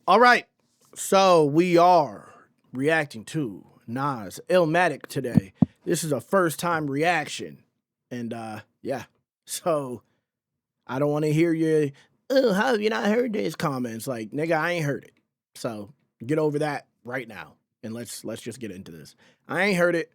All right, so we are reacting to Nas Illmatic today. This is a first-time reaction, and yeah, so I don't want to hear your, oh, how have you not heard this comments? Like, nigga, I ain't heard it. So get over that right now, and let's just get into this. I ain't heard it,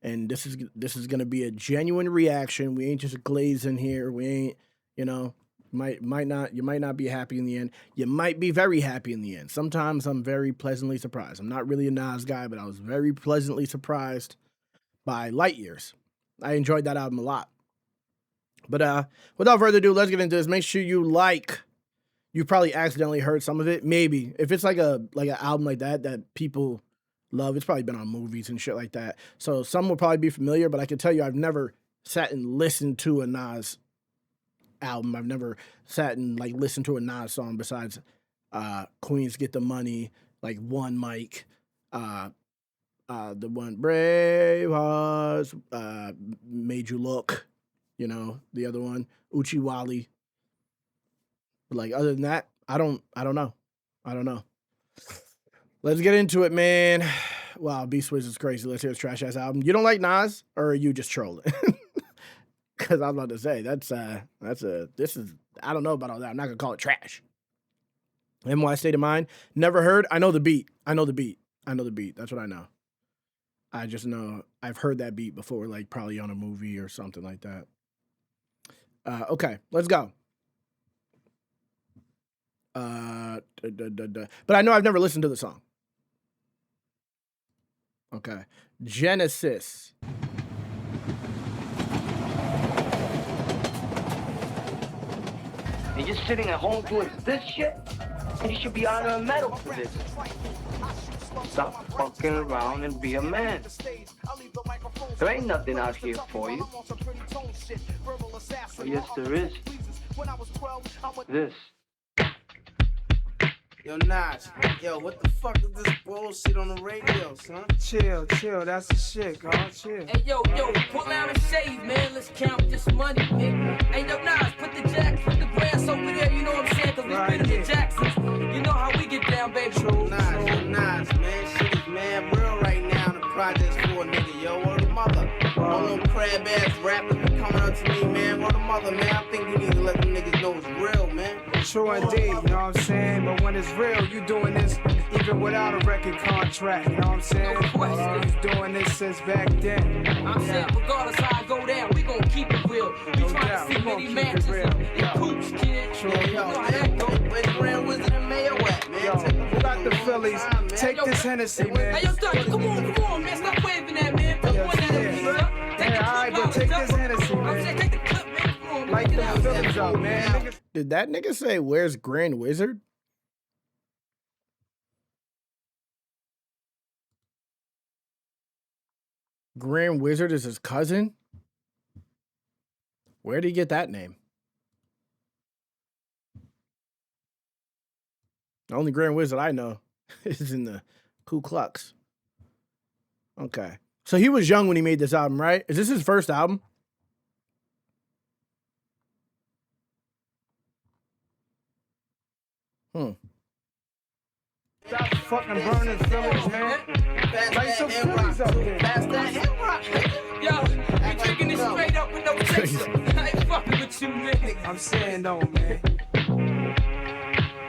and this is gonna be a genuine reaction. We ain't just glazing here. We ain't, you know. You might not be happy in the end. You might be very happy in the end. Sometimes I'm very pleasantly surprised. I'm not really a Nas guy, but I was very pleasantly surprised by Light Years. I enjoyed that album a lot. But without further ado, let's get into this. Make sure you probably accidentally heard some of it. Maybe. If it's like an album like that people love, it's probably been on movies and shit like that. So some will probably be familiar, but I can tell you I've never sat and listened to a Nas album. I've never sat and listened to a Nas song besides Queens Get the Money, One Mic, the one Brave Hearts, Made You Look, the other one, Uchi Wally. But other than that, I don't know. Let's get into it, man. Wow, Beast Wiz is crazy. Let's hear his trash ass album. You don't like Nas, or are you just trolling? Because I was about to say, this is, I don't know about all that. I'm not going to call it trash. NY State of Mind, never heard. I know the beat. That's what I know. I just know I've heard that beat before, probably on a movie or something like that. Okay, let's go. But I know I've never listened to the song. Okay. Genesis. And you're sitting at home doing this shit? And you should be honored a medal for this. Stop fucking around and be a man. There ain't nothing out here for you. Oh, yes, there is. This. Yo, Nas, what the fuck is this bullshit on the radio, son? Chill, that's the shit, God, chill. Hey, yo, pull out and shave, man. Let's count this money, man. Hey, yo, Nas, put the grass over there, you know what I'm saying? Cause we've been in the Jacksons. You know how we get down, baby. Nas, man, shit is mad real right now. The project's for a nigga, yo, or the mother. All them crab ass rappers be coming up to me, man. Or the mother, man. I think we need to let them niggas know it's real, man. True indeed, you know what I'm saying? But when it's real, you doing this even without a record contract, you know what I'm saying? He's doing this since back then. I'm saying, regardless how I go down, we gon' keep it real. We trying to see many matches and coops, kid. True, where's Grand Wizard and Mayo at, man? Yo, who got the Phillies? Take this Hennessy, man. Hey, yo, Thugger, come on, man. Stop waving that, man. Alright, but take this Hennessy, man. I'm saying, take the clip, man. Come on, Light the Phillies up, man. Did that nigga say, where's Grand Wizard? Grand Wizard is his cousin? Where did he get that name? The only Grand Wizard I know is in the Ku Klux. Okay. So he was young when he made this album, right? Is this his first album? Stop fucking burning Phillies, man. Light some Phillies up there. Pass that hip-hop, nigga. Yo, you drinking this straight up with no chaser. I ain't fucking with you, man. I'm saying though, man.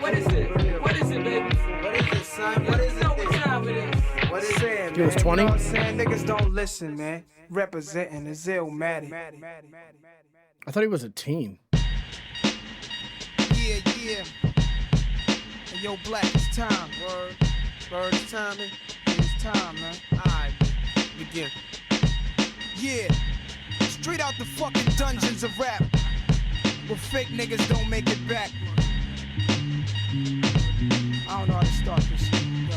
What is it? What is it, baby? What is it, son? What is it? What time it is? What is it? He was 20? You know what I'm saying? Niggas don't listen, man. Representing is Illmatic. I thought he was a teen. Yeah. Hey, yo, Black, it's time. Word, it's timing. It's time, man. Alright, begin. Yeah, straight out the fucking dungeons of rap, where fake niggas don't make it back. I don't know how to start this shit. Yo.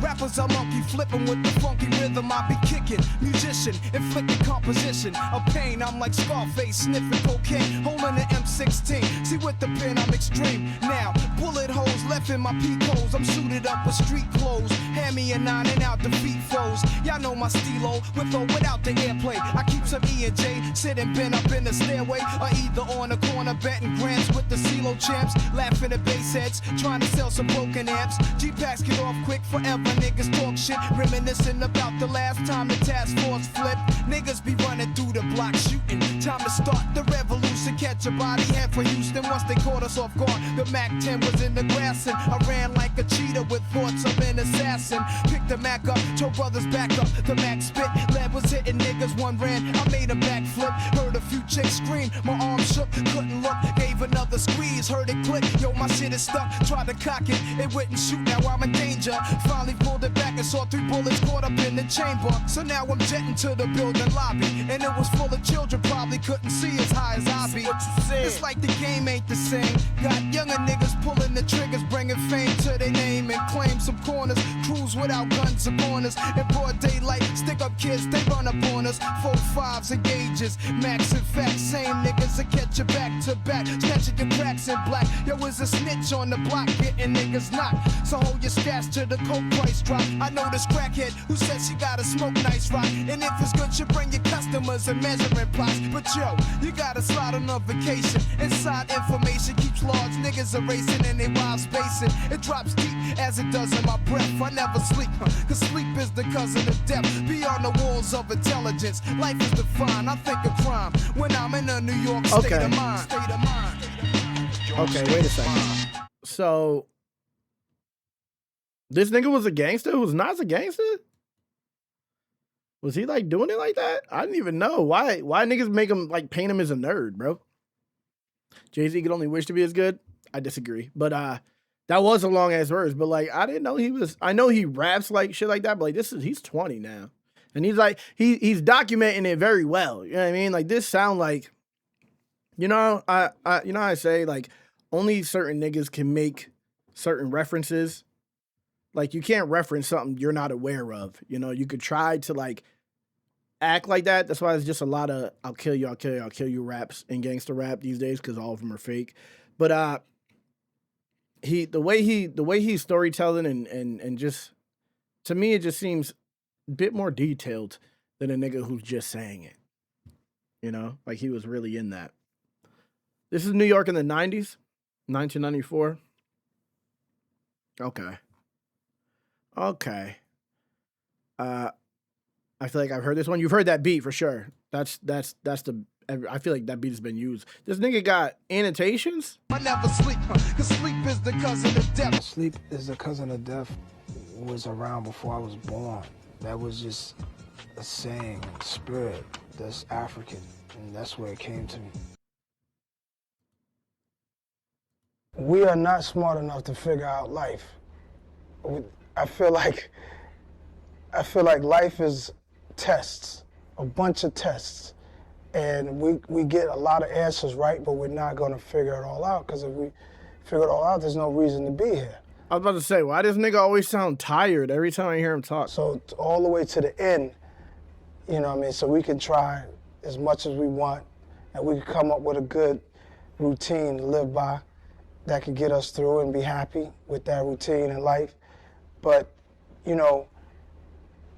Rappers are monkey flipping with the funky rhythm I be kicking. Musician, inflicting composition of pain. I'm like Scarface, sniffing cocaine, holding an M16. See with the pen I'm extreme. Now, bullet holes left Knife in my peepholes, I'm suited up with street clothes. Hand me a 9 and out the feet foes. Y'all know my stilo, with or without the airplay. I keep some E and J, sitting bent up in the stairway, or either on the corner betting grants with the CeeLo champs. Laughing at bass heads, trying to sell some broken amps. G-Packs get off quick forever, niggas talk shit. Reminiscing about the last time the task force flipped. Niggas be running through the block shooting. Time to start the revolution, catch a body head for Houston. Once they caught us off guard, the Mac 10 was in the grass and I ran like a cheetah with thoughts of an assassin. Picked the Mac up, told brothers back up. The Mac spit, lead was hitting niggas, one ran. I made a backflip, heard a few chicks scream. My arm shook, couldn't look, gave another squeeze, heard it click. Yo, my shit is stuck, tried to cock it, it wouldn't shoot. Now I'm in danger. Finally pulled it back and saw 3 bullets caught up in the chamber. So now I'm jetting to the building lobby, and it was full of children, probably couldn't see as high as I be. It's like the game ain't the same. Got younger niggas pulling the triggers, bringing fame to their name and claim some corners. Crews without guns upon us. In broad daylight, stick up kids, they run up on us. 4-5s and gauges, max and facts. Same niggas that catch you back to back, snatching your cracks in black. Yo, is a snitch on the block, getting niggas knocked. So hold your stash till the coke price drop. I know this crackhead who said she gotta smoke nice rock, and if it's good, you bring your customers and measuring plots. But yo, you gotta slide on a vacation. Inside information keeps large niggas erasing and they wild spacing. It drops deep as it does in my breath. I never sleep, cause sleep is the cousin of death. Beyond the walls of intelligence, life is defined. I think of crime when I'm in a New York state of mind. Okay, wait a second. So, this nigga was a gangster? Was Nas a gangster? Was he like doing it like that? I didn't even know. Why niggas make him like paint him as a nerd, bro? Jay-Z could only wish to be as good? I disagree. But that was a long ass verse. But like I didn't know he was. I know he raps like shit like that, but like he's 20 now. And he's like he's documenting it very well. You know what I mean? Like this sound like, you know, I say like only certain niggas can make certain references. Like you can't reference something you're not aware of. You know, you could try to like act like that. That's why it's just a lot of I'll kill you raps and gangster rap these days because all of them are fake. But the way he's storytelling and just to me it just seems a bit more detailed than a nigga who's just saying it. You know, like he was really in that. This is New York in the 90s, 1994. Okay. I feel like I've heard this one. You've heard that beat for sure. That's the. I feel like that beat has been used. This nigga got annotations. I never sleep, cause sleep is the cousin of death. Sleep is the cousin of death. Was around before I was born. That was just a saying, spirit. That's African, and that's where it came to me. We are not smart enough to figure out life. I feel like life is tests, a bunch of tests. And we get a lot of answers right, but we're not going to figure it all out, because if we figure it all out, there's no reason to be here. I was about to say, why does nigga always sound tired every time I hear him talk? So all the way to the end, you know what I mean? So we can try as much as we want, and we can come up with a good routine to live by that could get us through and be happy with that routine in life. But, you know,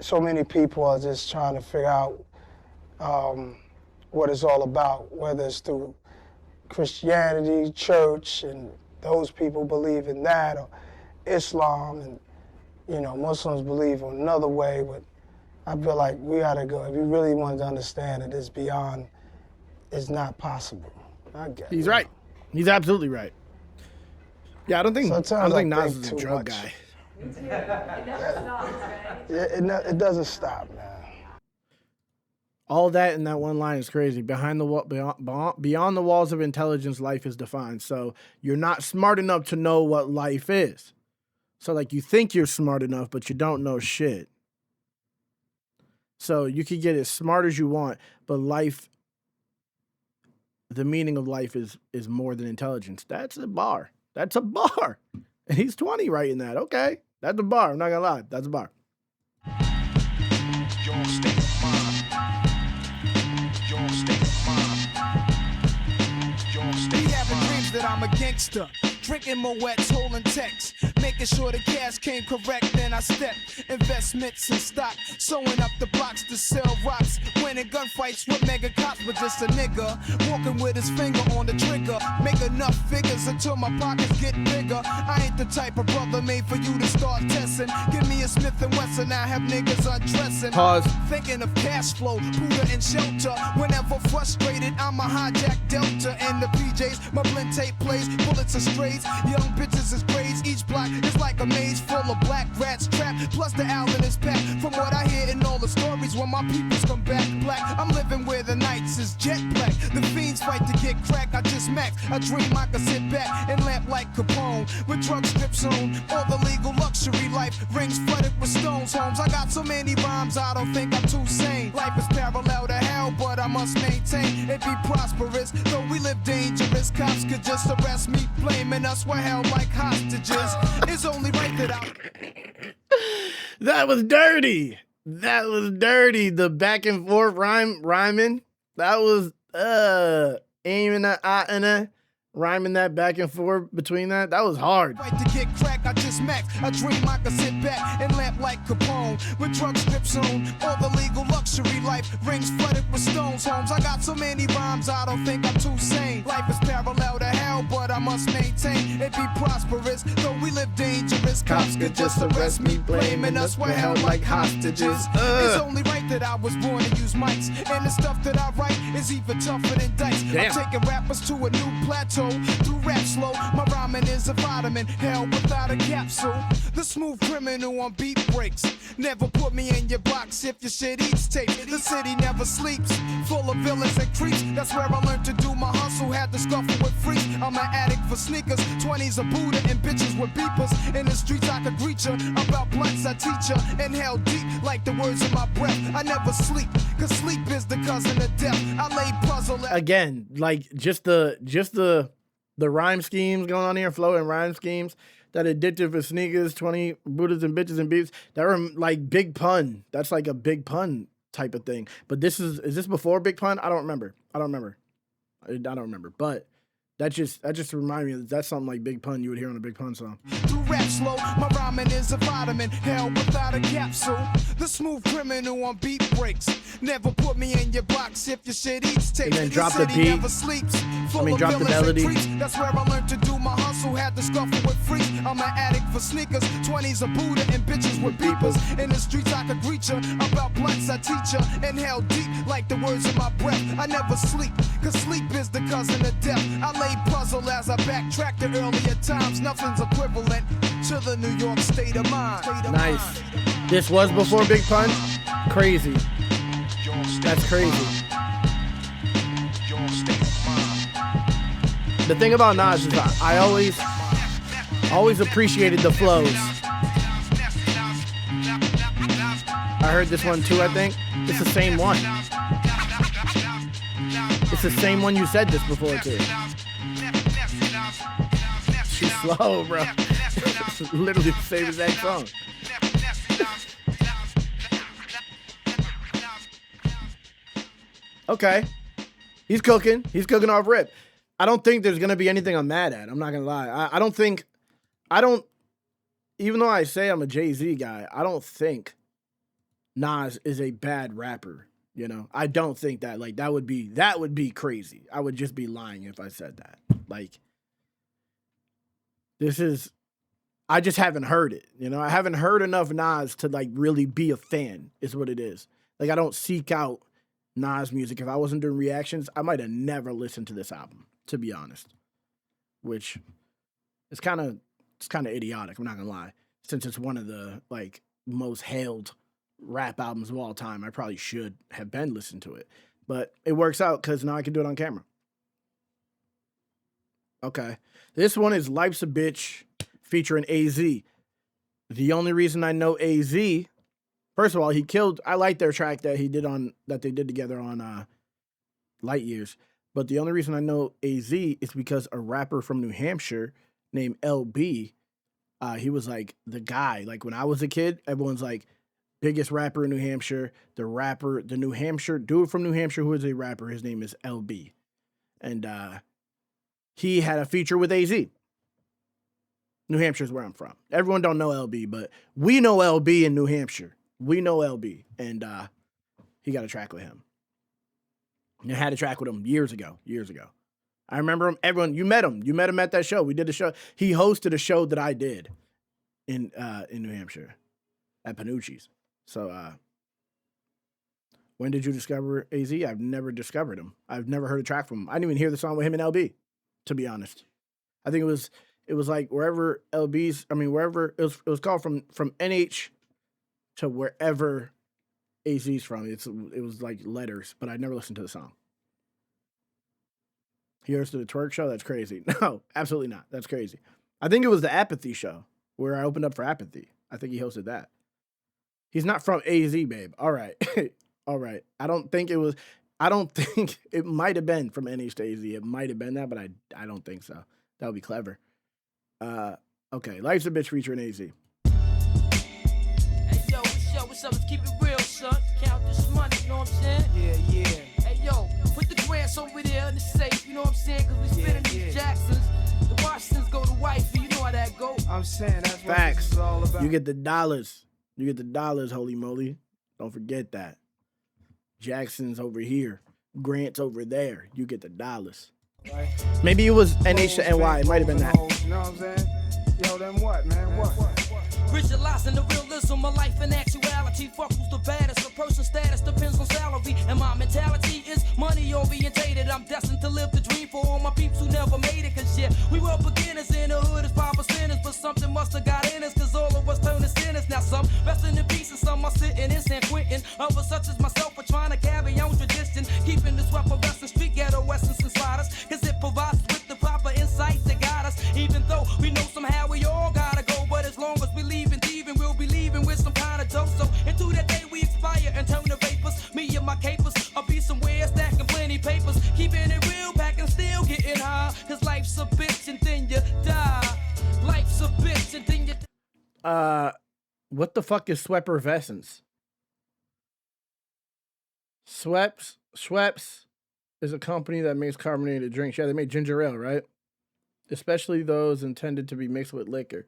so many people are just trying to figure out what it's all about, whether it's through Christianity, church, and those people believe in that, or Islam, and, you know, Muslims believe in another way. But I feel like we gotta go, if you really wanted to understand it, it's beyond, it's not possible. I guess. He's right. He's absolutely right. Yeah, I don't think Nas is a drug guy. It doesn't stop, man. All that in that one line is crazy. Beyond the walls of intelligence, life is defined. So you're not smart enough to know what life is. So like you think you're smart enough, but you don't know shit. So you can get as smart as you want, but life, the meaning of life is more than intelligence. That's a bar. That's a bar. And he's 20 writing that. Okay. That's a bar. I'm not gonna lie. That's a bar. Your state of mind. Your state of mind. Your state Be of having mind. dreams that I'm a gangster. Drinking Moet's, holding texts, making sure the cash came correct. Then I stepped, investments and stock, sewing up the blocks to sell rocks. Winning gunfights with mega cops, but just a nigga walking with his finger on the trigger. Make enough figures until my pockets get bigger. I ain't the type of brother made for you to start testing. Give me a Smith and Wesson, I have niggas undressing. Pause. Thinking of cash flow, Buddha and shelter. Whenever frustrated, I'm a hijack Delta in the PJs. My blend tape plays, bullets are strays. Young bitches is braids. Each block is like a maze full of black rats trapped. Plus the Allen is packed. From what I hear in all the stories, when my peoples come back black, I'm living where the nights is jet black. The fiends fight to get crack. I just max. I dream I could sit back and lamp like Capone with drug strips on. All the legal luxury life rings flooded with stones. Homes. I got so many rhymes, I don't think I'm too sane. Life is parallel to hell, but I must maintain it be prosperous. Though we live dangerous, cops could just arrest me, blaming us. We're held like hostages. It's only right that I. That was dirty. That was dirty. The back and forth rhyming. That was aiming that rhyming that back and forth between that. That was hard. Right to get crack, I just max. I dream I could sit back and lamp like Capone with drug strips on. All the legal luxury life rings flooded with stones. Homes. I got so many rhymes, I don't think I'm too sane. Life is parallel to hell, but I must maintain it be prosperous. Though we live dangerous, cops could just arrest me, blaming us. We're held like hostages. It's only right that I was born to use mics, and the stuff that I write is even tougher than dice. Damn. I'm taking rappers to a new plateau through rap slow. My rhyming is a vitamin, hell without a capsule. The smooth criminal on beat breaks. Never put me in your box if your shit eats tape. The city never sleeps, full of villains and creeps. That's where I learned to do my hustle. Had to scuffle with freaks. I'm an addict for sneakers, 20s a Buddha and bitches with beepers. In the streets I could reach her. About blunts I teach her. Inhale deep like the words of my breath. I never sleep, cause sleep is the cousin of death. I lay puzzle Again, like just the rhyme schemes going on here, flow and rhyme schemes. That addictive for sneakers, 20 Buddhas and bitches and beefs. That were like big pun. That's like a big pun type of thing. But is this before big pun? I don't remember. But that just reminded me that's something like big pun you would hear on a big pun song. through rap slow, my rhyming is a vitamin, hell without a capsule. The smooth criminal on beat breaks. Never put me in your box if your shit eats tape. And then drop the city beat. Never sleeps. Full of drop the villains and melody. creeps. That's where I learned to do my hustle. Had to scuffle with freaks. I'm an addict for sneakers, 20s a Buddha and bitches with beepers. In the streets I could reach her. About blunts I teach her. Inhale deep like the words of my breath. I never sleep, cause sleep is the cousin of death. I lay puzzle as I backtrack to earlier times. Nothing's equivalent to the New York state of mind. Nice. This was before big pun? Crazy. That's crazy. The thing about Nas is I always appreciated the flows. I heard this one too, I think. It's the same one. It's the same one you said this before too. She's slow, bro. It's literally the same exact song. Okay. He's cooking off rip. I don't think there's going to be anything I'm mad at. I'm not going to lie. Even though I say I'm a Jay-Z guy, I don't think Nas is a bad rapper. You know, I don't think that. Like, that would be crazy. I would just be lying if I said that. Like, I just haven't heard it. You know, I haven't heard enough Nas to like really be a fan, is what it is. Like, I don't seek out Nas music. If I wasn't doing reactions, I might have never listened to this album, to be honest. Which is kind of idiotic, I'm not gonna lie. Since it's one of the like most hailed rap albums of all time, I probably should have been listening to it. But it works out because now I can do it on camera. Okay. This one is Life's a Bitch featuring AZ. The only reason I know AZ, first of all, I like their track that they did together on Light Years. But the only reason I know AZ is because a rapper from New Hampshire named LB, he was like the guy. Like when I was a kid, everyone's like, biggest rapper in New Hampshire, the New Hampshire dude from New Hampshire who is a rapper, his name is LB. And he had a feature with AZ. New Hampshire is where I'm from. Everyone don't know LB, but we know LB in New Hampshire. We know LB, and he got a track with him. I had a track with him years ago. I remember him. Everyone, you met him at that show. We did a show. He hosted a show that I did in New Hampshire at Panucci's. So when did you discover AZ? I've never discovered him. I've never heard a track from him. I didn't even hear the song with him and LB, to be honest. I think it was like wherever wherever it was called from NH to wherever AZ's from. It was like letters, but I never listened to the song. He hosted a twerk show? That's crazy. No, absolutely not. That's crazy. I think it was the Apathy show where I opened up for Apathy. I think he hosted that. He's not from AZ, babe. All right. All right. I don't think it might have been from NH to AZ. It might have been that, but I don't think so. That would be clever. Okay. Life's a Bitch featuring AZ. Hey, yo, what's up? Let's keep it real, son. Count this money, you know what I'm saying? Yeah. Hey, yo, put the grants over there in the safe, you know what I'm saying? Because we spinning these Jacksons. The Washingtons go to wifey, you know how that go. I'm saying that's what Facts. this is all about. You get the dollars. Holy moly. Don't forget that. Jackson's over here. Grant's over there. You get the dollars. Right. Maybe it was NH to NY. It might have been that. You know what I'm saying? Yo, then what, man? What? Visualizing the realism of life and actuality. Fuck who's the baddest. A person's status depends on salary. And my mentality is money orientated. I'm destined to live the dream for all my peeps who never made it. Cause yeah, we were beginners in the hood as 5%ers. But something must have got in us. Cause all of us turned to sinners. Now some resting in peace and some are sitting in San Quentin. Others such as myself are trying to carry on tradition. Keeping this weapon western street ghetto essence inside us. Cause it provides us with the proper insight to guide us. Even though we know somehow we all gotta go. But as long as we leave and thieving, we'll be leaving with some kind of dough. So into that day we expire and turn to vapors. Me and my capers, I'll be somewhere stacking plenty papers. Keeping it real, packing still getting high. Cause life's a bitch and then you die. Life's a bitch and then you die. What the fuck is Schweppes? Schweppes is a company that makes carbonated drinks. Yeah, they make ginger ale, right? Especially those intended to be mixed with liquor.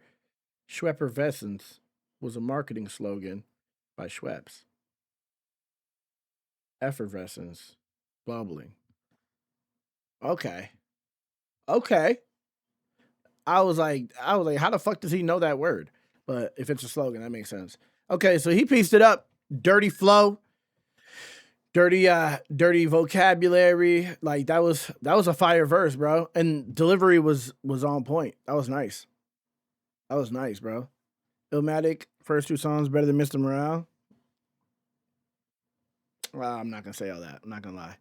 Schweppes was a marketing slogan by Schweppes. Effervescence, bubbling. Okay. I was like, how the fuck does he know that word? But if it's a slogan, that makes sense. Okay, so he pieced it up. Dirty flow, dirty vocabulary. Like that was a fire verse, bro. And delivery was on point. That was nice. Bro. Illmatic, first two songs better than Mr. Morale. Well, I'm not gonna say all that. I'm not gonna lie.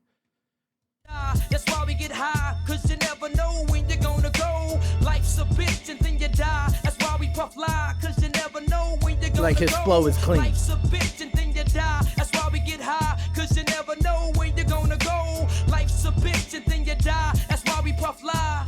That's why we get high, cause you never know when you're gonna go. Life's a bitch and then you die. That's why we puff lie, cause you never know when you're gonna go. Like his flow is clean. Life's a bitch and then you die. That's why we get high, cause you never know when you're gonna go. Life's a bitch and then you die. That's why we puff lie.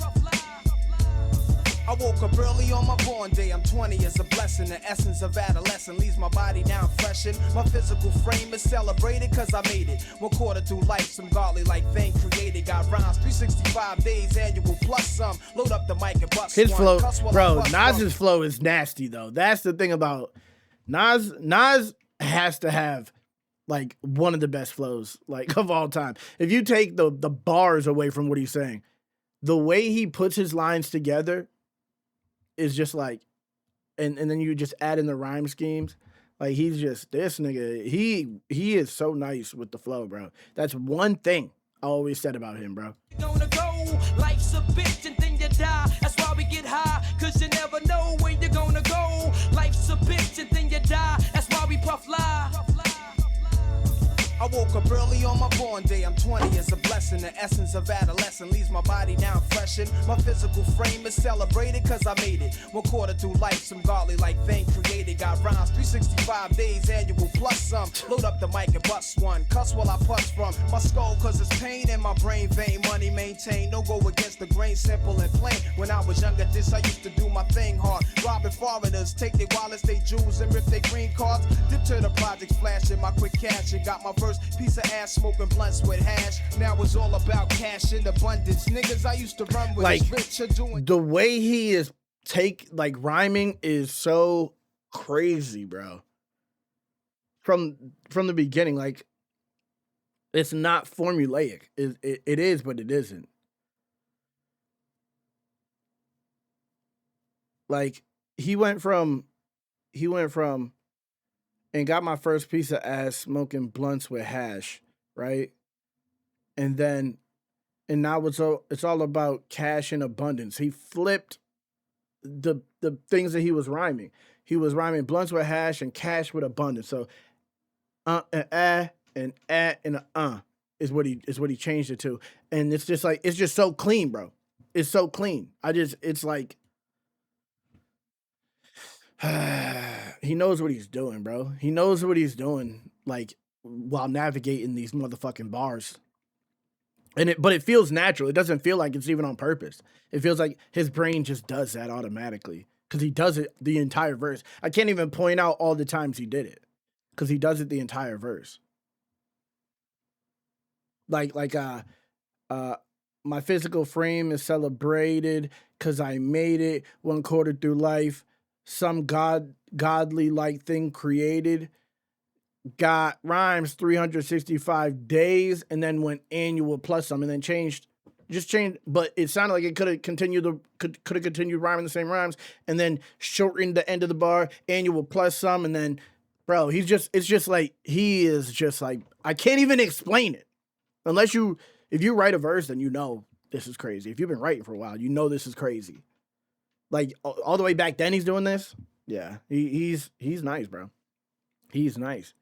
I woke up early on my born day. I'm 20 is a blessing. The essence of adolescence leaves my body down freshened. My physical frame is celebrated cause I made it. 1/4 through life, some godly like thing created. Got rhymes 365 days annual plus some. Load up the mic and bust his one. flow, bro. Nas's flow is nasty though. That's the thing about Nas. Nas has to have like one of the best flows like of all time. If you take the bars away from what he's saying, the way he puts his lines together is just like, and then you just add in the rhyme schemes. Like he's just this nigga. He is so nice with the flow, bro. That's one thing I always said about him, bro. Gonna go, life's a bitch and then you die. That's why we get high, cause you never know when you're gonna go. Life's a bitch and then you die. That's why we puff lie. I woke up early on my born day. I'm 20 is a blessing. The essence of adolescence leaves my body down freshened. My physical frame is celebrated cause I made it. 1/4 through life, some godly like thing created. Got rhymes 365 days annual plus some. Load up the mic and bust one. Cuss while I puss from my skull cause it's pain in my brain vein. Money maintained, no go against the grain, simple and plain. When I was younger, this I used to do my thing hard. Robbing foreigners, take their wallets, they jewels, and rip their green cards. Dip to the projects, flashing my quick cash and got my verse. Piece of ass smoking blunts with hash. Now it's all about cash in abundance. Niggas I used to run with like is rich or doing the way he is rhyming is so crazy, bro. From the beginning, like, it's not formulaic. It is, but it isn't. Like, he went from and got my first piece of ass smoking blunts with hash, right? And now it's all about cash in abundance. He flipped the things that he was rhyming. He was rhyming blunts with hash and cash with abundance. So and is what he changed it to. And it's just so clean, bro. It's so clean. It's like he knows what he's doing, bro. He knows what he's doing, like, while navigating these motherfucking bars. But it feels natural. It doesn't feel like it's even on purpose. It feels like his brain just does that automatically because he does it the entire verse. I can't even point out all the times he did it because he does it the entire verse. Like my physical frame is celebrated because I made it 1/4 through life. Some godly like thing created. Got rhymes 365 days and then went annual plus some and then changed, but it sounded like it could have continued rhyming the same rhymes and then shortened the end of the bar, annual plus some, and then, bro, he is just like, I can't even explain it. If you write a verse, then you know this is crazy. If you've been writing for a while, you know this is crazy. Like, all the way back then he's doing this. Yeah, he's nice, bro. He's nice.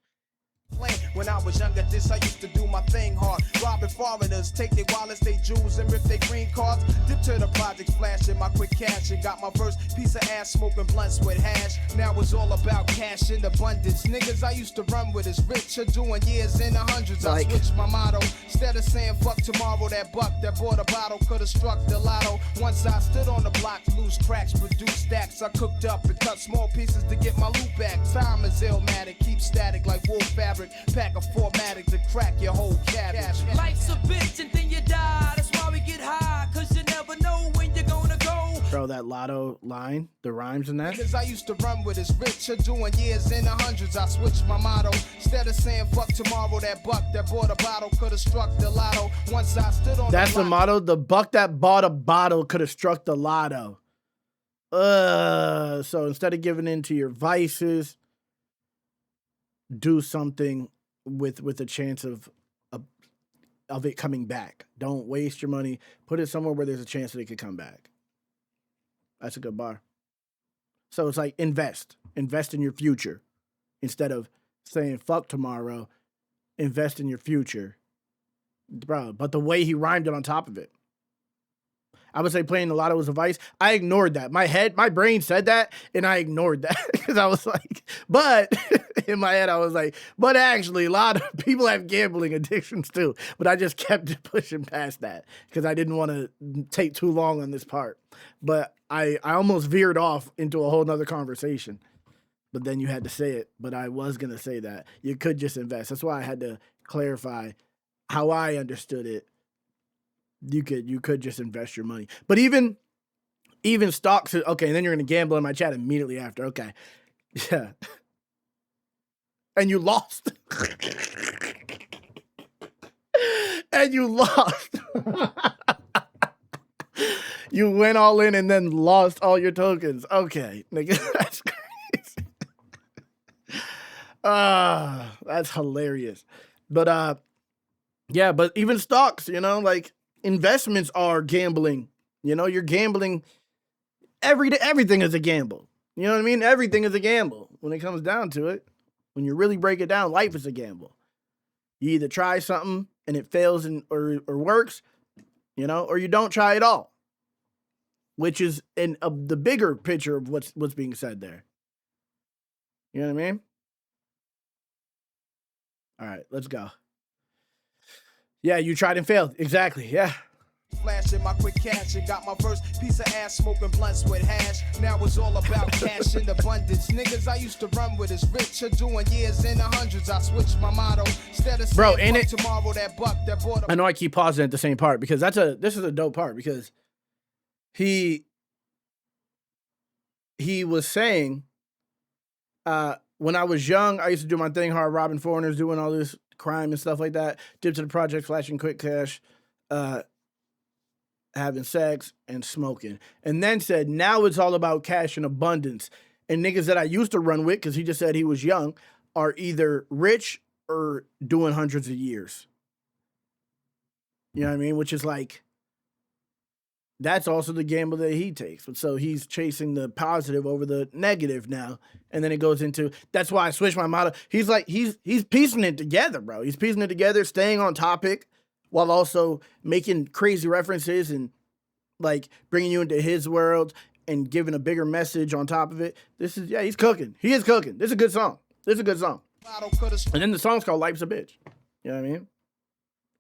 When I was younger, I used to do my thing hard. Robbing foreigners, take their wallets, they jewels, and rip their green cards. Dip to the projects, flashing my quick cash, and got my first piece of ass smoking blunts with hash. Now it's all about cash in abundance. Niggas I used to run with is rich, are doing years in the hundreds. I switched my motto. Instead of saying fuck tomorrow, that buck that bought a bottle could have struck the lotto. Once I stood on the block, loose cracks, produced stacks. I cooked up and cut small pieces to get my loot back. Time is Illmatic, keep static like wool fabric. Pack a formatic to crack your whole cabbage. Life's a bitch and then you die. That's why we get high, cause you never know when you're gonna go. Bro, that Lotto line, the rhymes in that. Cause I used to run with is rich, are doing years in the hundreds. I switched my motto. Instead of saying fuck tomorrow, that buck that bought a bottle could have struck the lotto. Once I stood on That's the motto. The buck that bought a bottle could have struck the lotto. So instead of giving in to your vices, do something with a chance of it coming back. Don't waste your money. Put it somewhere where there's a chance that it could come back. That's a good bar. So it's like invest in your future instead of saying fuck tomorrow. Invest in your future, bro. But the way he rhymed it on top of it, I would say playing the lotto was a vice. I ignored that. My brain said that, and I ignored that because I was like, but in my head, I was like, but actually, a lot of people have gambling addictions too. But I just kept pushing past that because I didn't want to take too long on this part. But I almost veered off into a whole nother conversation. But then you had to say it. But I was going to say that. You could just invest. That's why I had to clarify how I understood it. You could just invest your money. But even stocks, okay, and then you're going to gamble in my chat immediately after. Okay. Yeah. And you lost. And you lost. You went all in and then lost all your tokens. Okay. Nigga, that's crazy. That's hilarious. But yeah, but even stocks, like investments are gambling. You're gambling every day. Everything is a gamble. You know what I mean? Everything is a gamble when it comes down to it. When you really break it down, life is a gamble. You either try something and it fails or works, or you don't try at all. Which is in the bigger picture of what's being said there. You know what I mean? All right, let's go. Yeah, you tried and failed. Exactly, yeah. Flashing my quick cash and got my first piece of ass smoking blunts with hash. Now it's all about cash in abundance. Niggas I used to run with is rich, are doing years in the hundreds. I switched my motto. Instead of bro, ain't it tomorrow that buck that bought I know I keep pausing at the same part because this is a dope part because he he was saying, when I was young, I used to do my thing hard, robbing foreigners, doing all this crime and stuff like that. Dip to the project, flashing quick cash, having sex, and smoking. And then said, now it's all about cash and abundance. And niggas that I used to run with, because he just said he was young, are either rich or doing hundreds of years. You know what I mean? Which is like, that's also the gamble that he takes. So he's chasing the positive over the negative now. And then it goes into, that's why I switched my motto. He's like, he's piecing it together, bro. He's piecing it together, staying on topic while also making crazy references and like bringing you into his world and giving a bigger message on top of it. This is, yeah, he's cooking. He is cooking. This is a good song. This is a good song. And then the song's called Life's a Bitch. You know what I mean?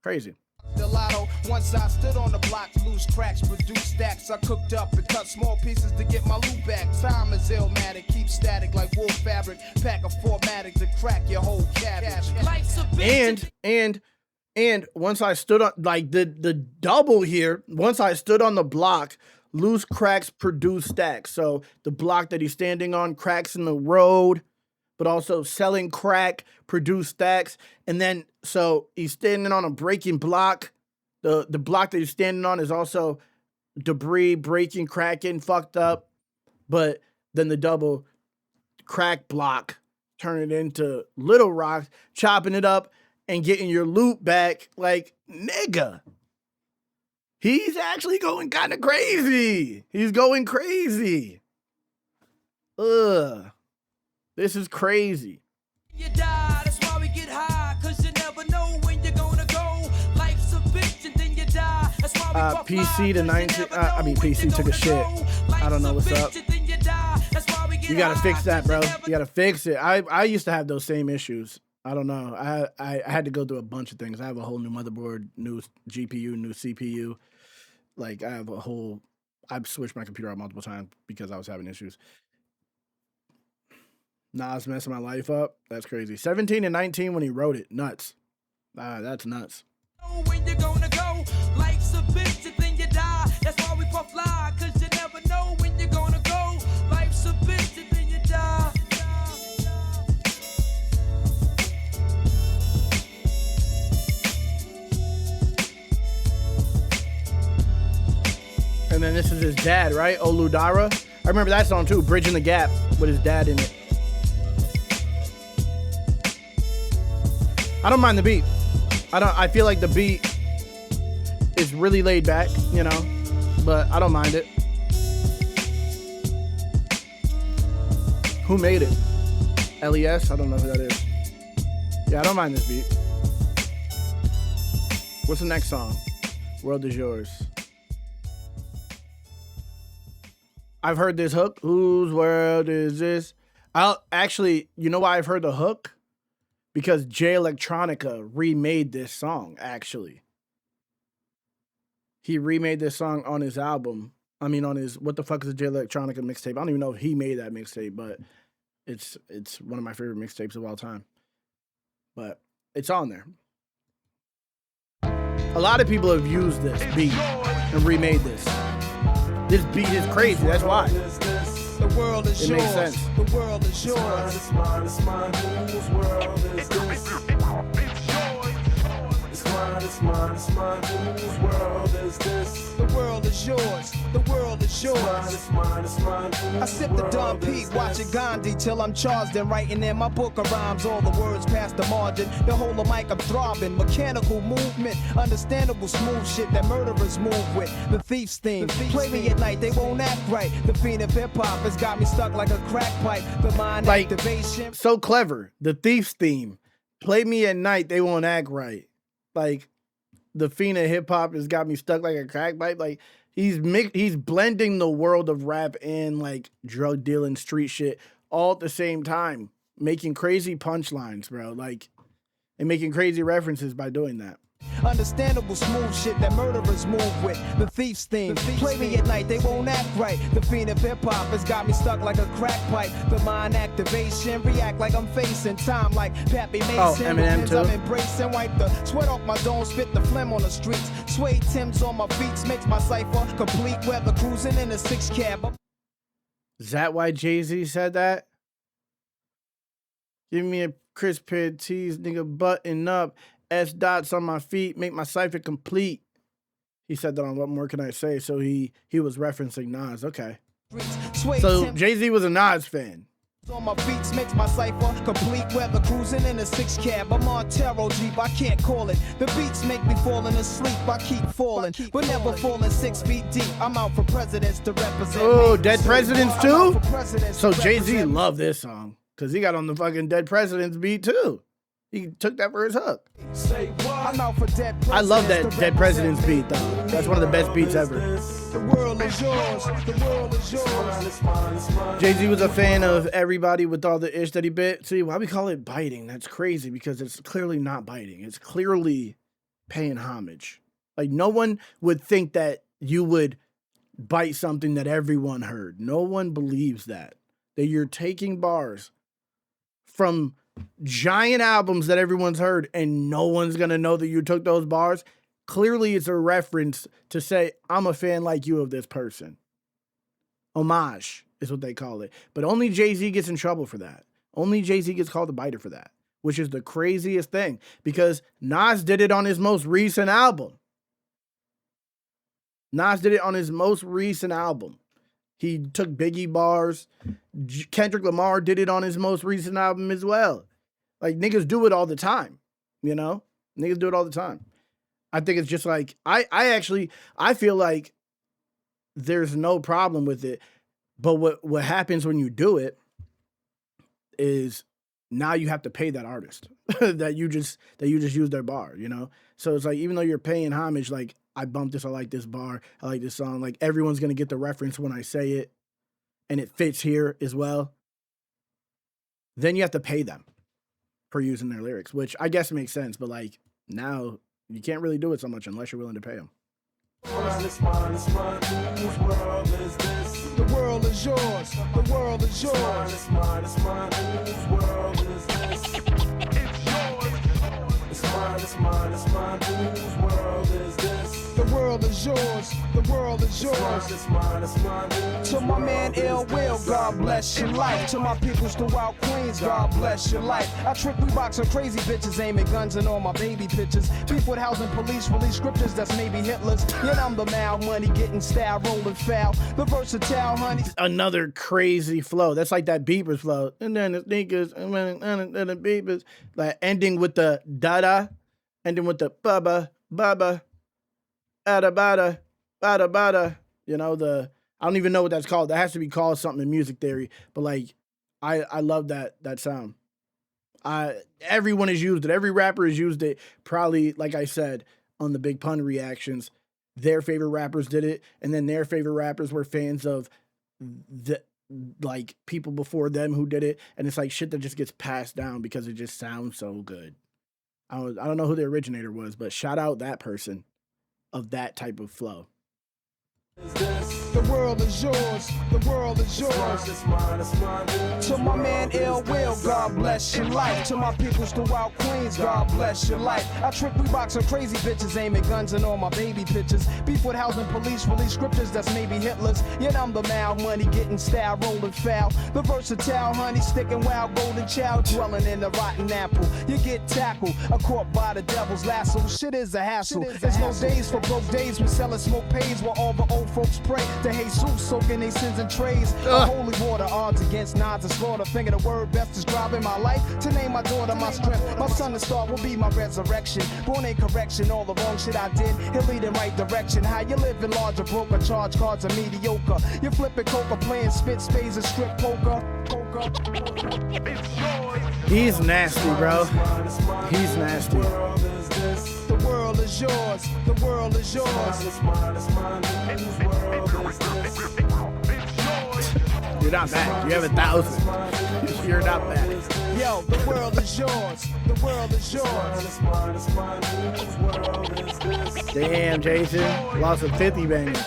Crazy. The lotto, once I stood on the block, loose cracks, produce stacks. I cooked up and cut small pieces to get my loot back. Time is illmatic, keep static like wool fabric. Pack a 4matic to crack your whole cabbage. Life's a bitch. And once I stood on, like the double here, once I stood on the block, loose cracks produce stacks. So the block that he's standing on, cracks in the road, but also selling crack, produce stacks. And then, so he's standing on a breaking block. The block that he's standing on is also debris, breaking, cracking, fucked up. But then the double crack block, turn it into little rocks, chopping it up and getting your loot back. Like, nigga, he's actually going kind of crazy. He's going crazy. Ugh. This is crazy. You die, that's why we get high, cause you never know when you're gonna go. Life's a bitch and then you die. That's why we puff PC to 19, PC took a shit. I don't know what's up. You gotta fix that, bro. You gotta fix it. I used to have those same issues. I don't know. I had to go through a bunch of things. I have a whole new motherboard, new GPU, new CPU. Like, I've switched my computer out multiple times because I was having issues. Nas messing my life up. That's crazy. 17 and 19 when he wrote it. Nuts. That's nuts. When you're gonna go, life's a bitch and then you die. That's why we puff fly, cause you never know when you're gonna go. Life's a bitch and then you die. And then this is his dad, right? Oludara. I remember that song too, Bridging the Gap, with his dad in it. I don't mind the beat. I feel like the beat is really laid back, you know, but I don't mind it. Who made it? LES? I don't know who that is. Yeah, I don't mind this beat. What's the next song? World is Yours. I've heard this hook. Whose world is this? Actually, you know why I've heard the hook? Because Jay Electronica remade this song, actually. He remade this song on his album. I mean, on his, what the fuck is a Jay Electronica mixtape? I don't even know if he made that mixtape, but it's one of my favorite mixtapes of all time. But it's on there. A lot of people have used this beat and remade this. This beat is crazy, that's why. The world is It yours. makes sense. The world is yours. It's mine, it's mine, whose world is this? It's mine, it's mine, it's mine, whose world is this? The world is yours. The world is yours. It's mine, it's mine, I sip the Don Pete, watching Gandhi till I'm charged and writing in my book of rhymes. All the words past the margin. The whole of mic I'm throbbing. Mechanical movement, understandable smooth shit that murderers move with. The thief's theme. Play me at night, they won't act right. The fiend of hip hop has got me stuck like a crack pipe. The mind Like, activation. so clever. The Thief's theme. Play me at night, they won't act right. Like, the fiend of hip hop has got me stuck like a crack pipe. Like, he's blending the world of rap and like drug dealing, street shit all at the same time, making crazy punchlines, bro. Like, and making crazy references by doing that. Understandable smooth shit that murderers move with. The thief's theme. Play me at night, they won't act right. The fiend of hip hop has got me stuck like a crack pipe. The mind activation, react like I'm facing time like Pappy Mason. Oh, Eminem With pins too. I'm embracing, wipe the sweat off my dome, spit the phlegm on the streets. Suede Timbs on my feet makes my cipher complete. Weather cruising in a 6 cab. Is that why Jay-Z said that? Give me a crisp pair of tees, nigga, button up. S dots on my feet, make my cipher complete. He said that on What More Can I Say? So he was referencing Nas. Okay. So Jay-Z was a Nas fan. On my beats makes my cipher complete. Weather cruising in a 6 cab. I'm on Taro Jeep, I can't call it. The beats make me falling asleep. I keep falling, but never falling 6 feet deep. I'm out for presidents to represent. Oh, Dead Presidents too? So Jay-Z loved this song because he got on the fucking Dead Presidents beat too. He took that for his hook. I'm out for Dead Presidents. I love that Dead Presidents beat though. That's one of the best beats ever. The world is yours. The world is yours. Jay-Z was a fan of everybody with all the ish that he bit. See, why we call it biting? That's crazy because it's clearly not biting. It's clearly paying homage. Like, no one would think that you would bite something that everyone heard. No one believes that. That you're taking bars from giant albums that everyone's heard and no one's going to know that you took those bars. Clearly, it's a reference to say, I'm a fan like you of this person. Homage is what they call it. But only Jay-Z gets in trouble for that. Only Jay-Z gets called a biter for that, which is the craziest thing because Nas did it on his most recent album. Nas did it on his most recent album. He took Biggie bars. Kendrick Lamar did it on his most recent album as well. Like, niggas do it all the time, you know? Niggas do it all the time. I think it's just like, I feel like there's no problem with it. But what happens when you do it is now you have to pay that artist that you just used their bar, you know? So it's like, even though you're paying homage, like, I bumped this, I like this bar, I like this song, like, everyone's going to get the reference when I say it, and it fits here as well. Then you have to pay them for using their lyrics, which I guess makes sense, but, like, now you can't really do it so much unless you're willing to pay them. The world is yours. The world is yours. The world is yours. The world is yours. To my man Ill Will, God bless your life. To my peoples throughout Queens, God bless your life. I trick we box on crazy bitches, aiming guns and all my baby pictures. Beef with housing police, release scriptures that's maybe Hitler's. Yet I'm the mal money getting style, rolling foul. The versatile honey. Another crazy flow. That's like that Beepers flow. And then the sneakers, and then the Beepers. Like ending with the da-da, ending with the baba, baba. Bada, bada, bada, bada. You know, I don't even know what that's called. That has to be called something in music theory. But like, I love that sound. Everyone has used it. Every rapper has used it. Probably, like I said, on the Big Pun reactions, their favorite rappers did it, and then their favorite rappers were fans of the like people before them who did it, and it's like shit that just gets passed down because it just sounds so good. I don't know who the originator was, but shout out that person of that type of flow. The world is yours. The world is yours. To my man Ill Will, God bless your life. To my peoples throughout Queens, God bless your life. I trick we box on crazy bitches, aiming guns and all my baby pictures. Beef with housing police, release scriptures that's maybe Hitler's. Yet I'm the mal money getting style, rolling foul. The versatile honey sticking wild, golden child dwelling in the rotten apple. You get tackled, caught by the devil's lasso. Shit is a hassle. There's no days for broke days. We selling smoke pays while all the old folks pray to Jesus, soaking their sins in trays. Holy water, odds against nods and slaughter. Thinking the word best describing my life. To name my daughter my strength. My son the star will be my resurrection. Born in correction, all the wrong shit I did. He'll lead in right direction. How you living larger, broker, charge cards are mediocre. You flipping coca, playing spit spades and strip poker. He's nasty, bro. He's nasty. The world is yours. The world is yours. You're not bad. You have 1,000. You're not bad. Yo, the world is yours. The world is yours. Damn, Jason. Lost a 50 bangers.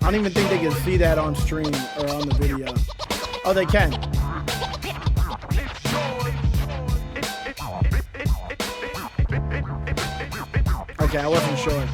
I don't even think they can see that on stream or on the video. Oh, they can. Okay, I wasn't sure.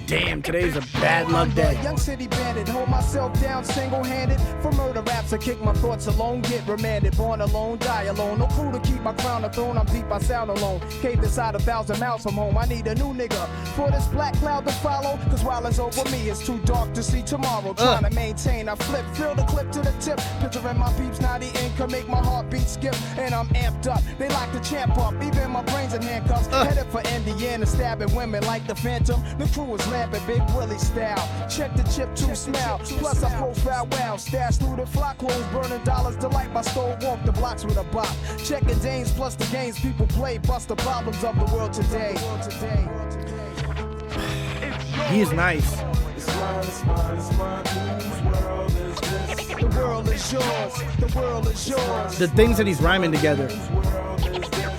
Damn, today's a bad luck day. Young city bandit, hold myself down single-handed. For murder raps, I kick my thoughts alone, get remanded. Born alone, die alone. No crew to keep my crown a throne. I'm deep, I sound alone. Caved inside 1,000 miles from home. I need a new nigga for this black cloud to follow. Cause while it's over me, it's too dark to see tomorrow. Trying to maintain, I flip, fill the clip to the tip. Picturing my peeps, naughty ink can make my heartbeat skip. And I'm amped up. They like to champ up. Even my brains in handcuffs. Headed for Indiana, stabbing women like the Phantom. The crew is lamping, Big Willie style. Check the chip to smile. Plus I profile well. Stash through the flock clothes, burning dollars. Delight my stove, walk the blocks with a bop. Checking Danes plus the games people play. Bust the problems of the world today. He is nice. It's mine, whose world is this? The world is yours. The world is yours. The things that he's rhyming together. Whose world is this?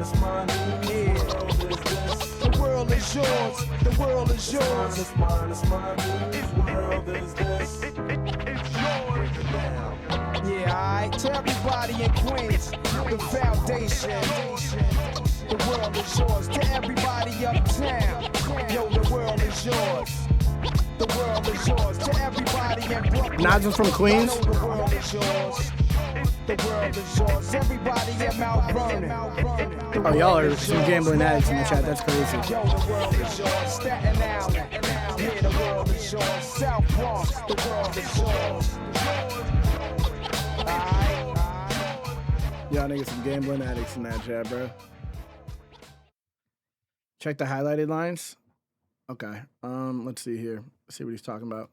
It's mine, whose world is this? The world is yours. The world is yours. It's mine, whose world is this? Yeah, alright. To everybody in Queens, the foundation. The world is yours. To everybody uptown, yo, the world is yours. The world is yours. To everybody in Brooklyn, Nas is from Queens. the world is yours. The world is yours. Everybody in Mount Vernon. Oh, y'all are some gambling addicts in the chat. That's crazy. Yo, the world is yours. Staten Island. Yeah, the world is yours. South Bronx. The world is yours. Alright. Y'all niggas some gambling addicts in that chat, bro. Check the highlighted lines. Okay. Let's see here. Let's see what he's talking about.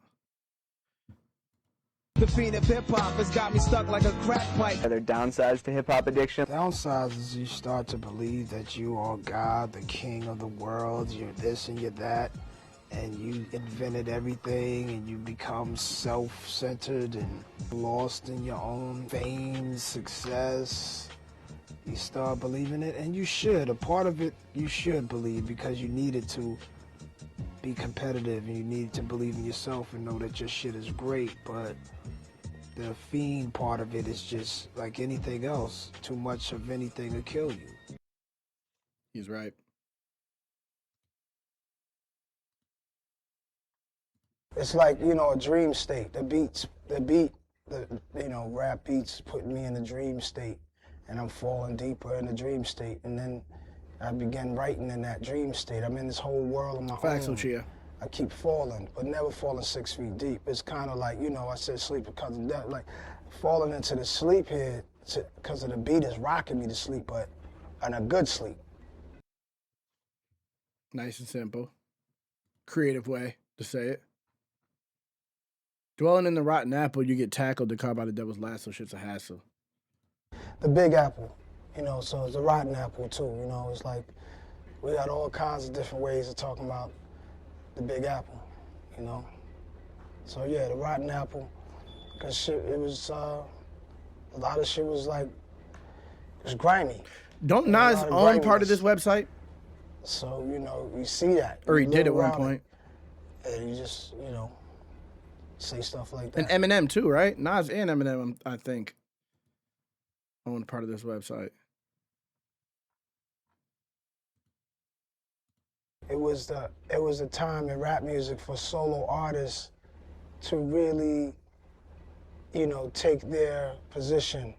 The fiend of hip hop has got me stuck like a crack pipe. Are there downsides to hip-hop addiction? Downsides is you start to believe that you are God, the king of the world, you're this and you're that, and you invented everything, and you become self-centered and lost in your own fame, success. You start believing it, and you should. A part of it you should believe because you needed to be competitive and you needed to believe in yourself and know that your shit is great, but the fiend part of it is just like anything else. Too much of anything will kill you. He's right. It's like, you know, a dream state. The beat, rap beats putting me in a dream state, and I'm falling deeper in the dream state, and then I began writing in that dream state. I'm in this whole world of my Facts, own. Lucia. I keep falling, but never falling 6 feet deep. It's kind of like, you know, I said sleep because of that. Like falling into the sleep here because of the beat is rocking me to sleep, but in a good sleep. Nice and simple. Creative way to say it. Dwelling in the rotten apple, you get tackled to carve by the devil's lasso. Shit's a hassle. The big apple, you know, so it's the rotten apple too, you know. It's like we got all kinds of different ways of talking about the big apple, you know. So yeah, the rotten apple, cause shit, it was, a lot of shit was like, it was grimy. Don't Nas own part of this website? So, you know, you see that. Or he You did at live one around point. it, and you just, you know, say stuff like that. And Eminem too, right? Nas and Eminem, I think, own part of this website. It was a time in rap music for solo artists to really, you know, take their position.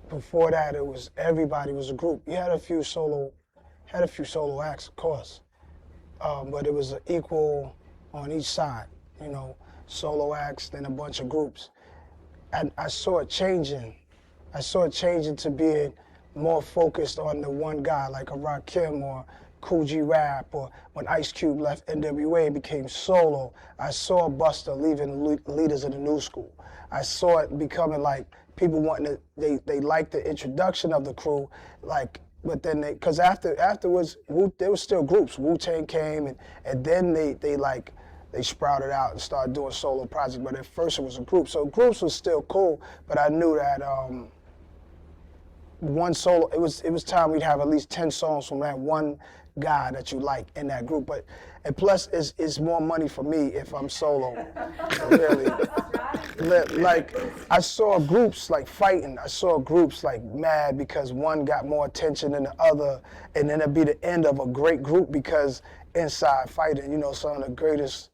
Before that, it was everybody was a group. You had a few solo acts, of course, but it was an equal on each side. You know, solo acts, then a bunch of groups. And I saw it changing. I saw it changing to being more focused on the one guy, like a Rakim or Cool G Rap, or when Ice Cube left NWA and became solo. I saw Busta leaving leaders of the new school. I saw it becoming like people wanting to, they liked the introduction of the crew, like, but then because afterwards, there was still groups. Wu-Tang came, and then they sprouted out and started doing solo projects, but at first it was a group. So groups was still cool, but I knew that one solo, it was time we'd have at least 10 songs from that one guy that you like in that group. But and plus, it's more money for me if I'm solo. Really, like I saw groups like fighting. I saw groups like mad because one got more attention than the other, and then it'd be the end of a great group because inside fighting, you know, some of the greatest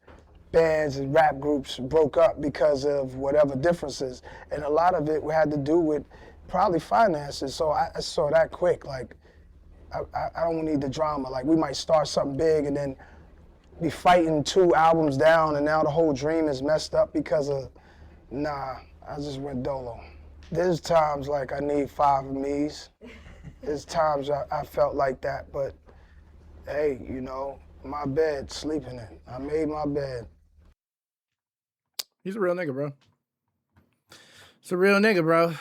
bands and rap groups broke up because of whatever differences, and a lot of it had to do with probably finances. So I saw that quick. Like I don't need the drama. Like we might start something big and then be fighting 2 albums down, and now the whole dream is messed up because of. Nah, I just went dolo. There's times like I need 5 of me's. There's times I felt like that, but hey, you know, my bed, sleeping in. I made my bed. He's a real nigga, bro. It's a real nigga, bro.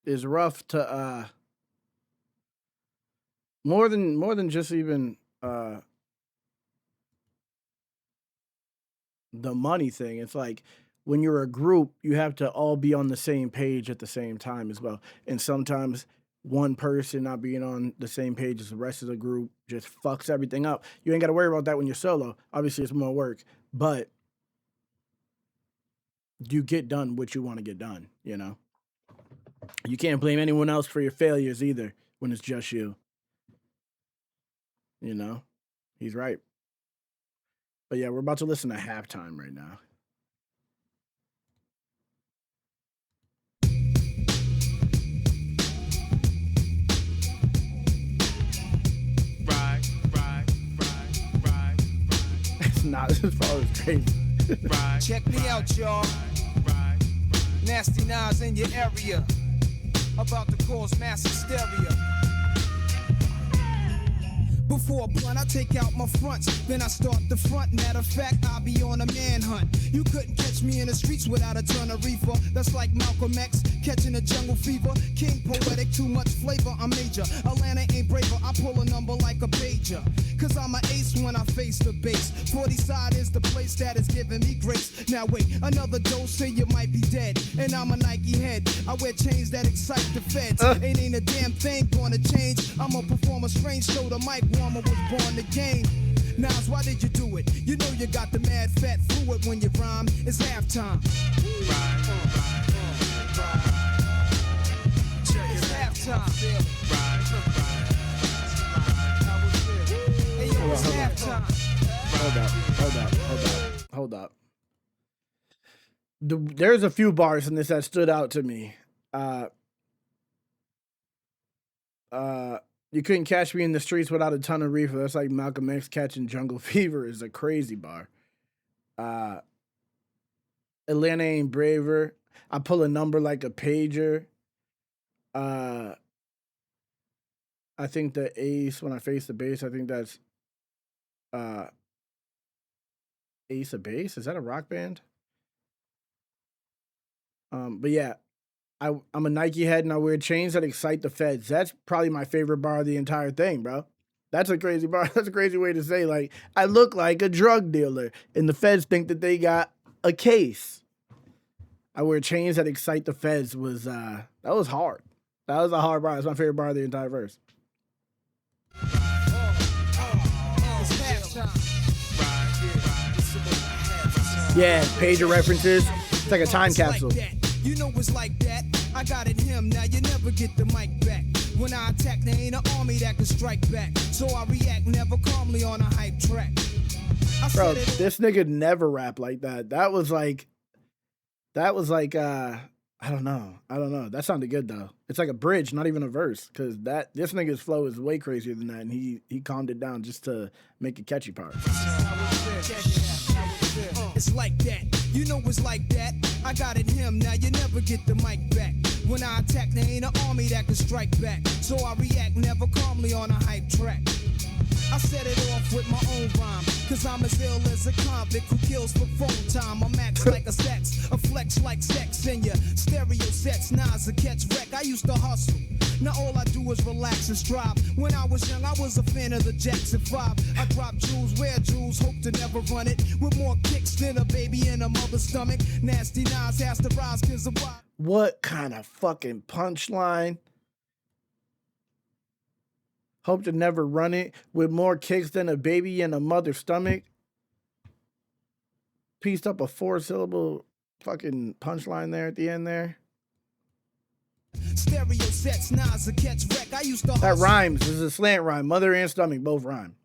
It's rough to more than just even the money thing. It's like when you're a group, you have to all be on the same page at the same time as well. And sometimes one person not being on the same page as the rest of the group just fucks everything up. You ain't got to worry about that when you're solo. Obviously, it's more work, but you get done what you want to get done, you know? You can't blame anyone else for your failures either when it's just you. You know? He's right. But yeah, we're about to listen to Halftime right now. It's not as far as crazy. Check me out, y'all. Nasty Nas in your area. About to cause mass hysteria. Before a blunt, I take out my fronts, then I start the front. Matter of fact, I'll be on a manhunt. You couldn't catch me in the streets without a ton of reefer. That's like Malcolm X catching a jungle fever. King poetic, too much flavor, I'm major. Atlanta ain't braver, I pull a number like a pager. Cause I'm an ace when I face the base. 40 side is the place that is giving me grace. Now wait, another dose, say you might be dead. And I'm a Nike head, I wear chains that excite the feds. Ain't a damn thing gonna change. I'm a performer strange, so the mic warmer was born the game. Nas, why did you do it? You know you got the mad fat fluid when you rhyme. It's halftime. It's halftime. Hey, yo, it's halftime. Hold up. There's a few bars in this that stood out to me. You couldn't catch me in the streets without a ton of reefer. That's like Malcolm X catching jungle fever is a crazy bar. Atlanta ain't braver. I pull a number like a pager. I think the ace, when I face the bass, I think that's Ace of Base. Is that a rock band? But yeah, I'm a Nike head and I wear chains that excite the feds. That's probably my favorite bar of the entire thing, bro. That's a crazy bar. That's a crazy way to say, like, I look like a drug dealer and the feds think that they got a case. I wear chains that excite the feds was, that was hard. That was a hard bar. That's my favorite bar of the entire verse. Yeah, pager references. It's like a time capsule. You know it's like that. I got it him, now you never get the mic back. When I attack, there ain't an army that can strike back. So I react never calmly on a hype track. Bro, this nigga never rap like that. That was like, I don't know. That sounded good though. It's like a bridge, not even a verse. Cause this nigga's flow is way crazier than that. And he calmed it down just to make a catchy part. It's like that. You know it's like that. I got it him, now you never get the mic back. When I attack, there ain't an army that can strike back. So I react never calmly on a hype track. I set it off with my own rhyme. Cause I'm as ill as a convict who kills for phone time. I'm act like a sex, a flex like sex in your stereo sets. Nas a catch wreck, I used to hustle. Now all I do is relax and strive. When I was young, I was a fan of the Jackson 5. I drop jewels, wear jewels, hope to never run it. With more kicks than a baby in a mother's stomach. Nasty Nas has to rise cause of why. What kind of fucking punchline? Hope to never run it with more kicks than a baby in a mother's stomach. pieced up a 4-syllable fucking punchline there at the end there. Stereo sets, Nas a catch wreck. I used to That hustle. rhymes. This is a slant rhyme. Mother and stomach both rhyme.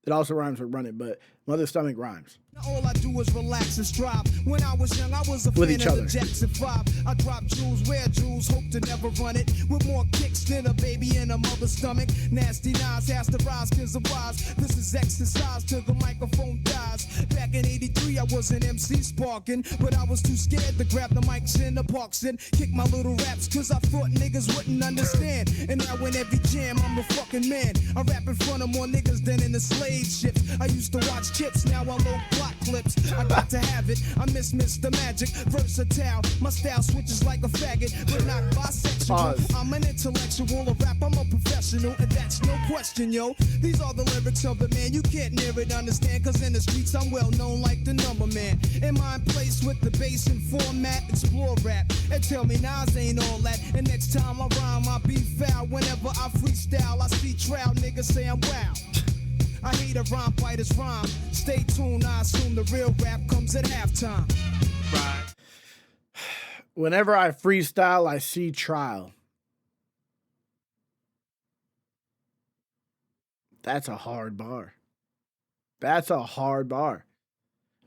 It also rhymes with run it, but mother stomach rhymes. All I do is relax and strive. When I was young, I was a With fan each of other. the Jackson 5. I drop jewels, wear jewels, hope to never run it. With more kicks than a baby in a mother's stomach. Nasty Nas has to rise, cause of wise. This is exercise till the microphone dies. Back in 83, I was an MC sparking, but I was too scared to grab the mics in the parks and kick my little raps, cause I thought niggas wouldn't understand. And now in every jam, I'm a fucking man. I rap in front of more niggas than in the slave ships. I used to watch Chips, now I load block clips. I got to have it, I miss Mr. Magic. Versatile, my style switches like a faggot, but not bisexual. Pause. I'm an intellectual, a rap, I'm a professional, and that's no question, yo. These are the lyrics of the man, you can't near it understand, cause in the streets I'm well known like the number man. In my place with the bass and format, explore rap, and tell me Nas ain't all that. And next time I rhyme, I be foul. Whenever I freestyle, I see trial niggas say I'm wow. I hate a rhyme fighter's rhyme. Stay tuned, I assume the real rap comes at halftime. Whenever I freestyle, I see trial. That's a hard bar. That's a hard bar.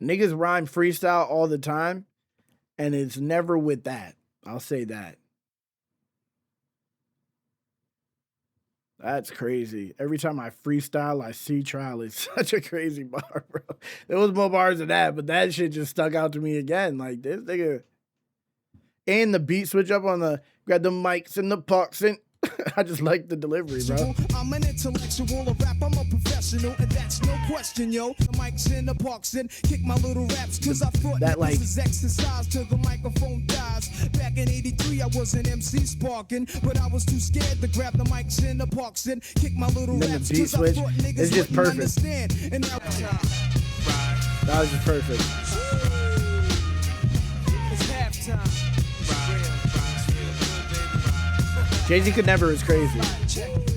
Niggas rhyme freestyle all the time, and it's never with that. I'll say that. That's crazy. Every time I freestyle, I see trial. It's such a crazy bar, bro. There was more bars than that, but that shit just stuck out to me again. Like, this nigga. And the beat switch up on the, grab the mics and the pucks, and I just like the delivery, bro. I'm an intellectual, a rap, I'm a professional, and that's no question, yo. The mics in the parks and kick my little raps, cause I thought that, like, this is exercise till the microphone dies. Back in 83, I was an MC sparking, but I was too scared to grab the mics in the parks and kick my little And then the raps, beat cause I switch, thought niggas it's just wouldn't perfect. understand. And now That was just perfect. it's halftime. Jay-Z could never is crazy.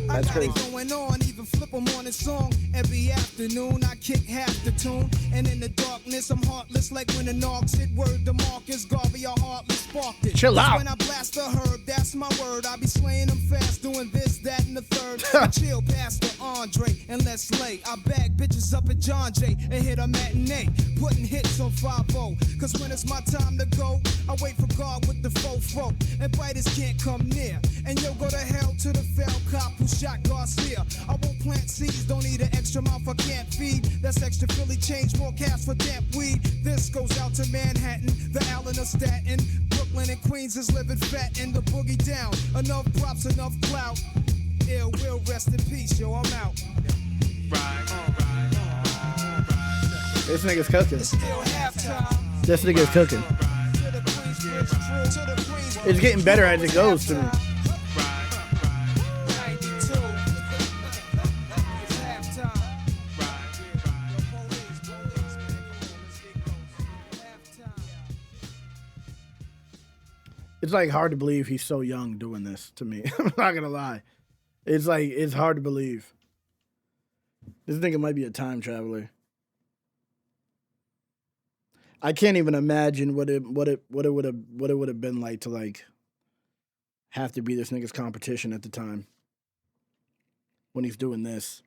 That's crazy. Going on, even flip a morning song every afternoon. I kick half the tune, and in the darkness, I'm heartless like when the Nogs hit word to Marcus Garvey, your heartless sparked it. Chill That's out. when I blast the herb, that's my word. I be slaying them fast, doing this, that, and the third. Chill, Pastor Andre, and let's lay. I bag bitches up at John Jay and hit a matinee, putting hits on 5-0. Cause when it's my time to go, I wait for God with the fofo, and biters can't come near. And yo, go to hell to the fell cop who shot Garcia. I won't plant seeds, don't need an extra mouth I can't feed. That's extra Philly change, more cash for damp weed. This goes out to Manhattan, the Allen of Staten. Brooklyn and Queens is living fat and the boogie down. Enough props, enough clout. Ill will rest in peace, yo, I'm out. This nigga's cooking. It's still halftime. This nigga's cooking. To the Queensbridge crew, to the Queensbridge It's getting better as it goes to me. 92. It's halftime. It's like hard to believe he's so young doing this to me. I'm not gonna lie. It's like, it's hard to believe. This nigga might be a time traveler. I can't even imagine what it would have been like to like have to be this nigga's competition at the time when he's doing this.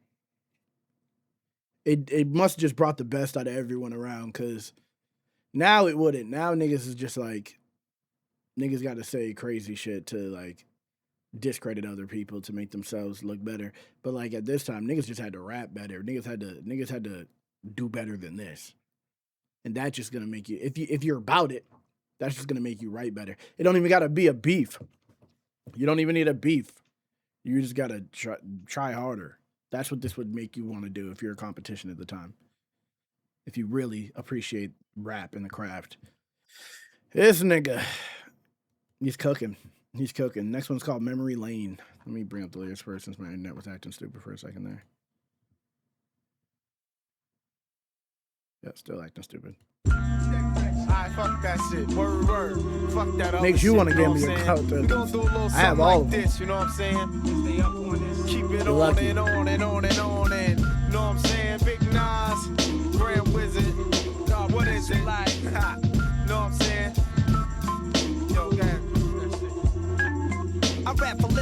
It must have just brought the best out of everyone around, because now it wouldn't. Now niggas is just like, niggas got to say crazy shit to like discredit other people to make themselves look better. But like at this time, niggas just had to rap better. Niggas had to do better than this. And that's just gonna make you, if you're about it, that's just gonna make you write better. It don't even gotta be a beef. You don't even need a beef. You just gotta try harder. That's what this would make you want to do if you're a competition at the time. If you really appreciate rap and the craft. This nigga, he's cooking. He's cooking. Next one's called Memory Lane. Let me bring up the lyrics first since my internet was acting stupid for a second there. Yeah, still acting stupid. Alright, fuck that shit. Word. Fuck that other Makes you shit, want to you know give me what a I'm clout. saying? We gonna do a little I have something all like of them. this, you know what I'm saying? Stay up on this. Keep it You're on lucky. and on and on and on and, you know what I'm saying? Big Nas, Grand Wizard. God, what is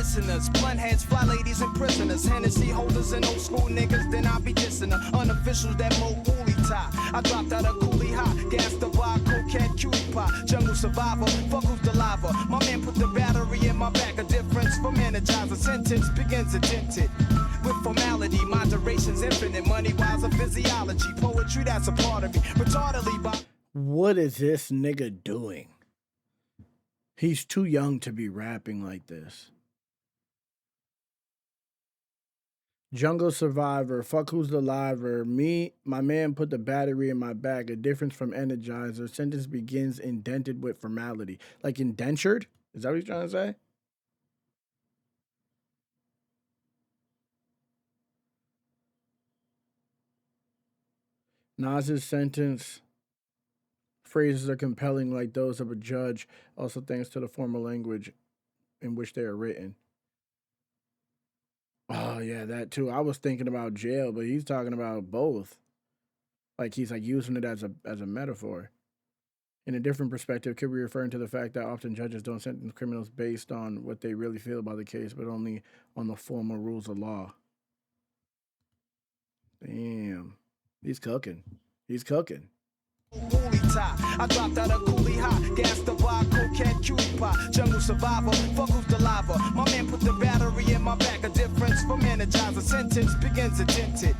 listeners. Blunt heads, fly ladies, and prisoners. Hennessy holders and old school niggas, then I be dissing her. Unofficials that mo woolly tie. I dropped out of coolie high. Gas the bar, coquette, cutie pie. Jungle survivor, fuck who's the lava. My man put the battery in my back. A difference from energizer. Sentence begins attempted. With formality, moderation's infinite. Money wise of physiology. Poetry, that's a part of me. Retardedly by. What is this nigga doing? He's too young to be rapping like this. Jungle survivor, fuck who's the liver. Me, my man put the battery in my bag. A difference from energizer. Sentence begins indented with formality. Like indentured? Is that what he's trying to say? Nas's sentence phrases are compelling like those of a judge, also thanks to the formal language in which they are written. Oh, yeah, that too. I was thinking about jail, but he's talking about both. Like he's like using it as a metaphor. In a different perspective, could be referring to the fact that often judges don't sentence criminals based on what they really feel about the case, but only on the formal rules of law. Damn. He's cooking. He's cooking. Woolly tie. I dropped out of coolie high. Gas the bar, coquette, cutie pie. Jungle survivor, fuck who's the lava. My man put the battery in my back. A difference from energizer. Sentence begins attempted.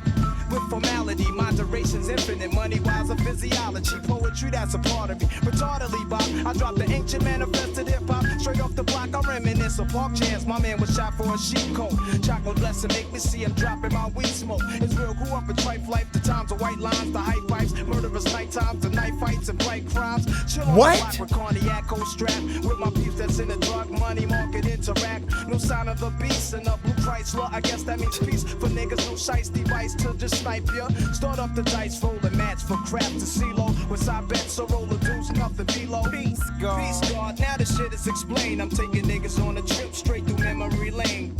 With formality, moderation's infinite. Money wise of physiology. Poetry, that's a part of me. Retardedly, Bob. I dropped the ancient manifested hip hop. Straight off the block, I reminisce of park chance. My man was shot for a sheep coat. Chocolate blessing make me see him dropping my weed smoke. It's real, grew up in trife life. The times of white lines, the high pipes, murderous night times, the night fights and bright crimes. Chill on What? the block with cognac, cold strap. With my peeps that's in the drug money market interact. No sign of the beast in a blue Chrysler. I guess that means peace for niggas. No shice device to just snipe ya. Start up the dice, roll a match for crap to CeeLo. With side bets, so roll a deuce, nothing below. Peace God. Peace God. Now the shit is explained. I'm taking niggas on a trip straight through memory lane.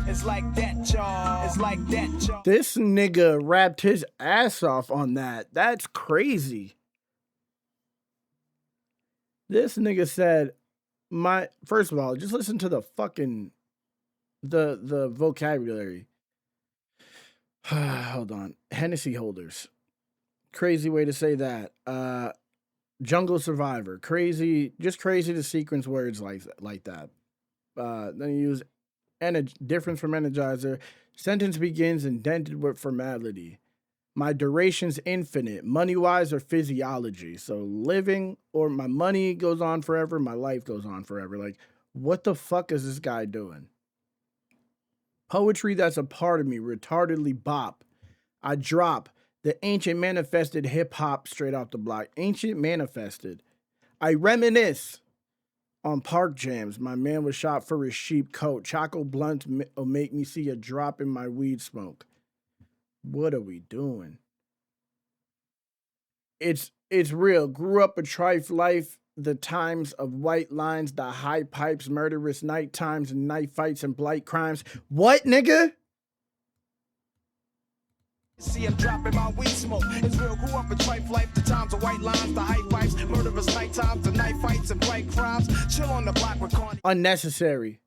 It's like that, y'all. It's like that, y'all. This nigga rapped his ass off on that. That's crazy. This nigga said, first of all, just listen to the fucking the vocabulary. Hold on. Hennessy holders. Crazy way to say that. Jungle survivor. Crazy, just crazy to sequence words like that. Then you use difference from energizer. Sentence begins indented with formality. My duration's infinite. Money-wise or physiology. So living or my money goes on forever, my life goes on forever. Like, what the fuck is this guy doing? Poetry, that's a part of me. Retardedly bop. I drop the ancient manifested hip-hop straight off the block. Ancient manifested. I reminisce on park jams. My man was shot for his sheep coat. Choco blunts will make me see a drop in my weed smoke. What are we doing? It's real. Grew up a trife life. The times of white lines, the high pipes, murderous night times, and night fights and blight crimes. What, nigga? See him dropping my weed smoke. It's real, grew up in trife life. The times of white lines, the high pipes, murderous night times, the night fights and bright crimes. Chill on the block with Carney. Unnecessary.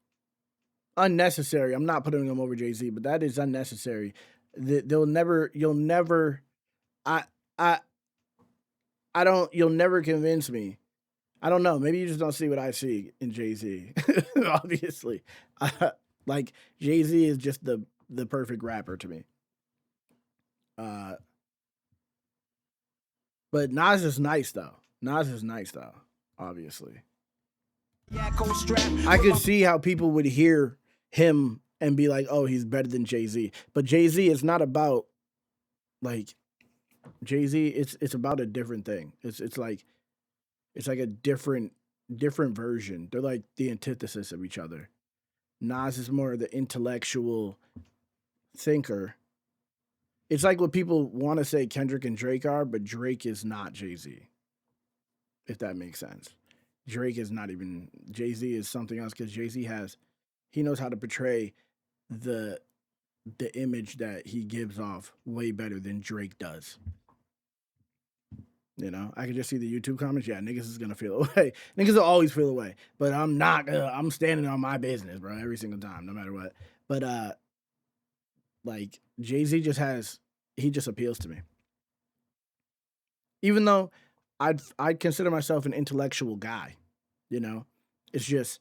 Unnecessary. I'm not putting him over Jay-Z, but that is unnecessary. You'll never convince me. I don't know. Maybe you just don't see what I see in Jay-Z. Obviously. Like, Jay-Z is just the perfect rapper to me. But Nas is nice, though. Obviously. I could see how people would hear him and be like, oh, he's better than Jay-Z. But Jay-Z is not about, like, Jay-Z, it's about a different thing. It's like a different version. They're like the antithesis of each other. Nas is more the intellectual thinker. It's like what people want to say Kendrick and Drake are, but Drake is not Jay-Z. If that makes sense. Drake is not even, Jay-Z is something else because Jay-Z he knows how to portray the image that he gives off way better than Drake does. You know, I can just see the YouTube comments. Yeah, niggas is gonna feel away. Niggas will always feel away. But I'm not. I'm standing on my business, bro, every single time, no matter what. But like Jay-Z he just appeals to me. Even though I'd consider myself an intellectual guy, you know, it's just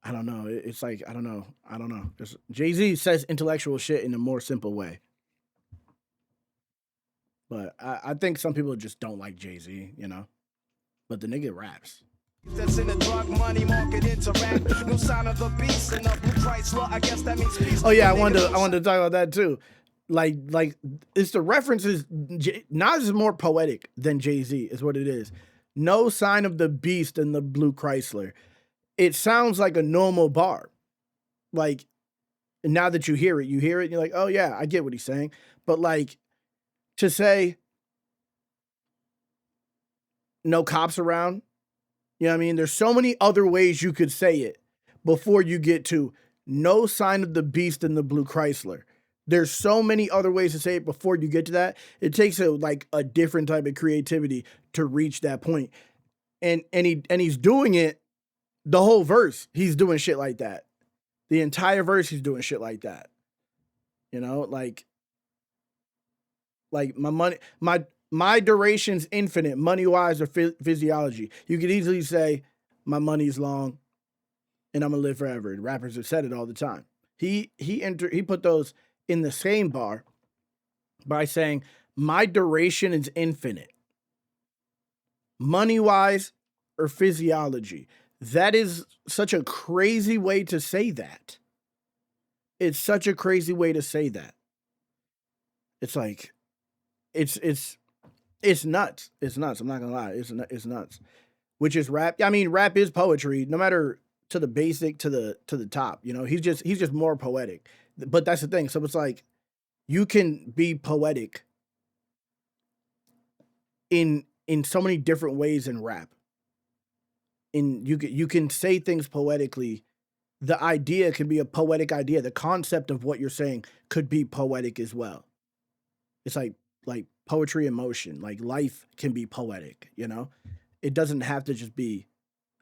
I don't know. It's like I don't know. Jay-Z says intellectual shit in a more simple way. But I think some people just don't like Jay-Z, you know. But the nigga raps. That's in the drug money market interact. No sign of the beast in the blue Chrysler. I guess that means peace. Oh yeah, I wanted to talk about that too. Like it's the references. Nas is more poetic than Jay-Z, is what it is. No sign of the beast in the blue Chrysler. It sounds like a normal bar. Like now that you hear it, and you're like, oh yeah, I get what he's saying. But like to say no cops around, you know what I mean? There's so many other ways you could say it before you get to no sign of the beast in the blue Chrysler. There's so many other ways to say it before you get to that. It takes a different type of creativity to reach that point. And he's doing it the whole verse. He's doing shit like that. The entire verse he's doing shit like that. You know, like my money, my duration's infinite, money-wise or physiology. You could easily say my money's long and I'm gonna live forever. Rappers have said it all the time. He put those in the same bar by saying my duration is infinite, money-wise or physiology. That is such a crazy way to say that. It's such a crazy way to say that. It's like, it's nuts. It's nuts. I'm not gonna lie. It's nuts. Which is rap. I mean, rap is poetry, no matter to the basic to the top. You know, he's just more poetic. But that's the thing. So it's like you can be poetic in so many different ways in rap. And you can say things poetically. The idea can be a poetic idea. The concept of what you're saying could be poetic as well. It's like poetry in motion. Like life can be poetic, you know? It doesn't have to just be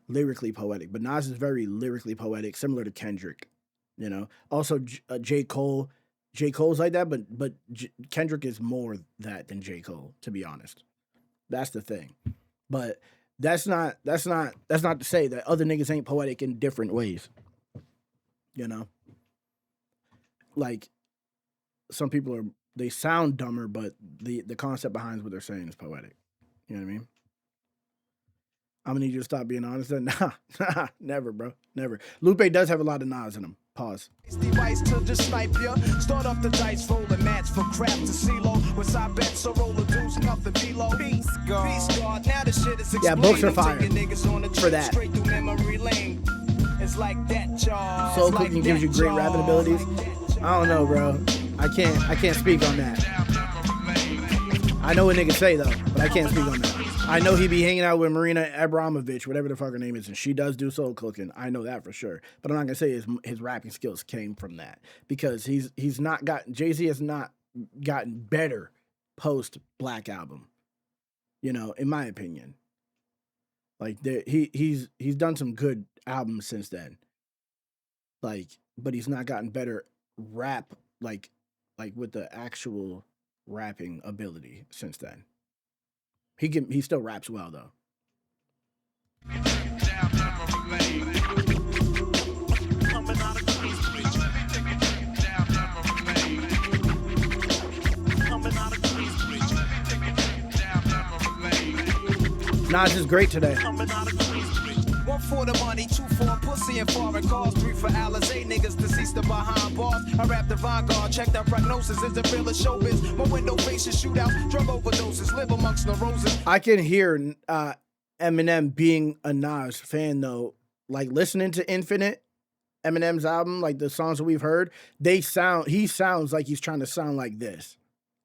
lyrically poetic. But Nas is very lyrically poetic, similar to Kendrick, you know? Also, J. Cole. J. Cole's like that, but Kendrick is more that than J. Cole, to be honest. That's the thing. But that's not to say that other niggas ain't poetic in different ways. You know? Like, some people they sound dumber, but the concept behind what they're saying is poetic. You know what I mean? I'm gonna need you to stop being honest. Nah, never, bro. Never. Lupe does have a lot of Nas in him. Pause. Device to just snipe ya. Start up the dice, roll a match for crap to CeeLo. With side bets, so roll a deuce, nothing below. Peace God. Now the shit is explained. Yeah, books are fire for that. Straight through memory lane. It's like that, y'all. Soul Cooking gives you great rapping abilities. I don't know, bro. I can't speak on that. I know what niggas say though, but I can't speak on that. I know he be hanging out with Marina Abramovich, whatever the fuck her name is, and she does do soul cooking. I know that for sure. But I'm not gonna say his rapping skills came from that because he's not gotten Jay-Z has not gotten better post Black Album. You know, in my opinion. Like he's done some good albums since then. Like, but he's not gotten better rap like with the actual rapping ability since then. He still raps well though. Nas is great today. One for the money, two for pussy and foreign cars, three for Alizé niggas deceased or behind bars. I rap the vanguard, check that prognosis. Is it real or showbiz? My window faces shootouts, drug overdoses, live amongst the roses. I can hear Eminem being a Nas fan though. Like listening to Infinite, Eminem's album, like the songs that we've heard, he sounds like he's trying to sound like this.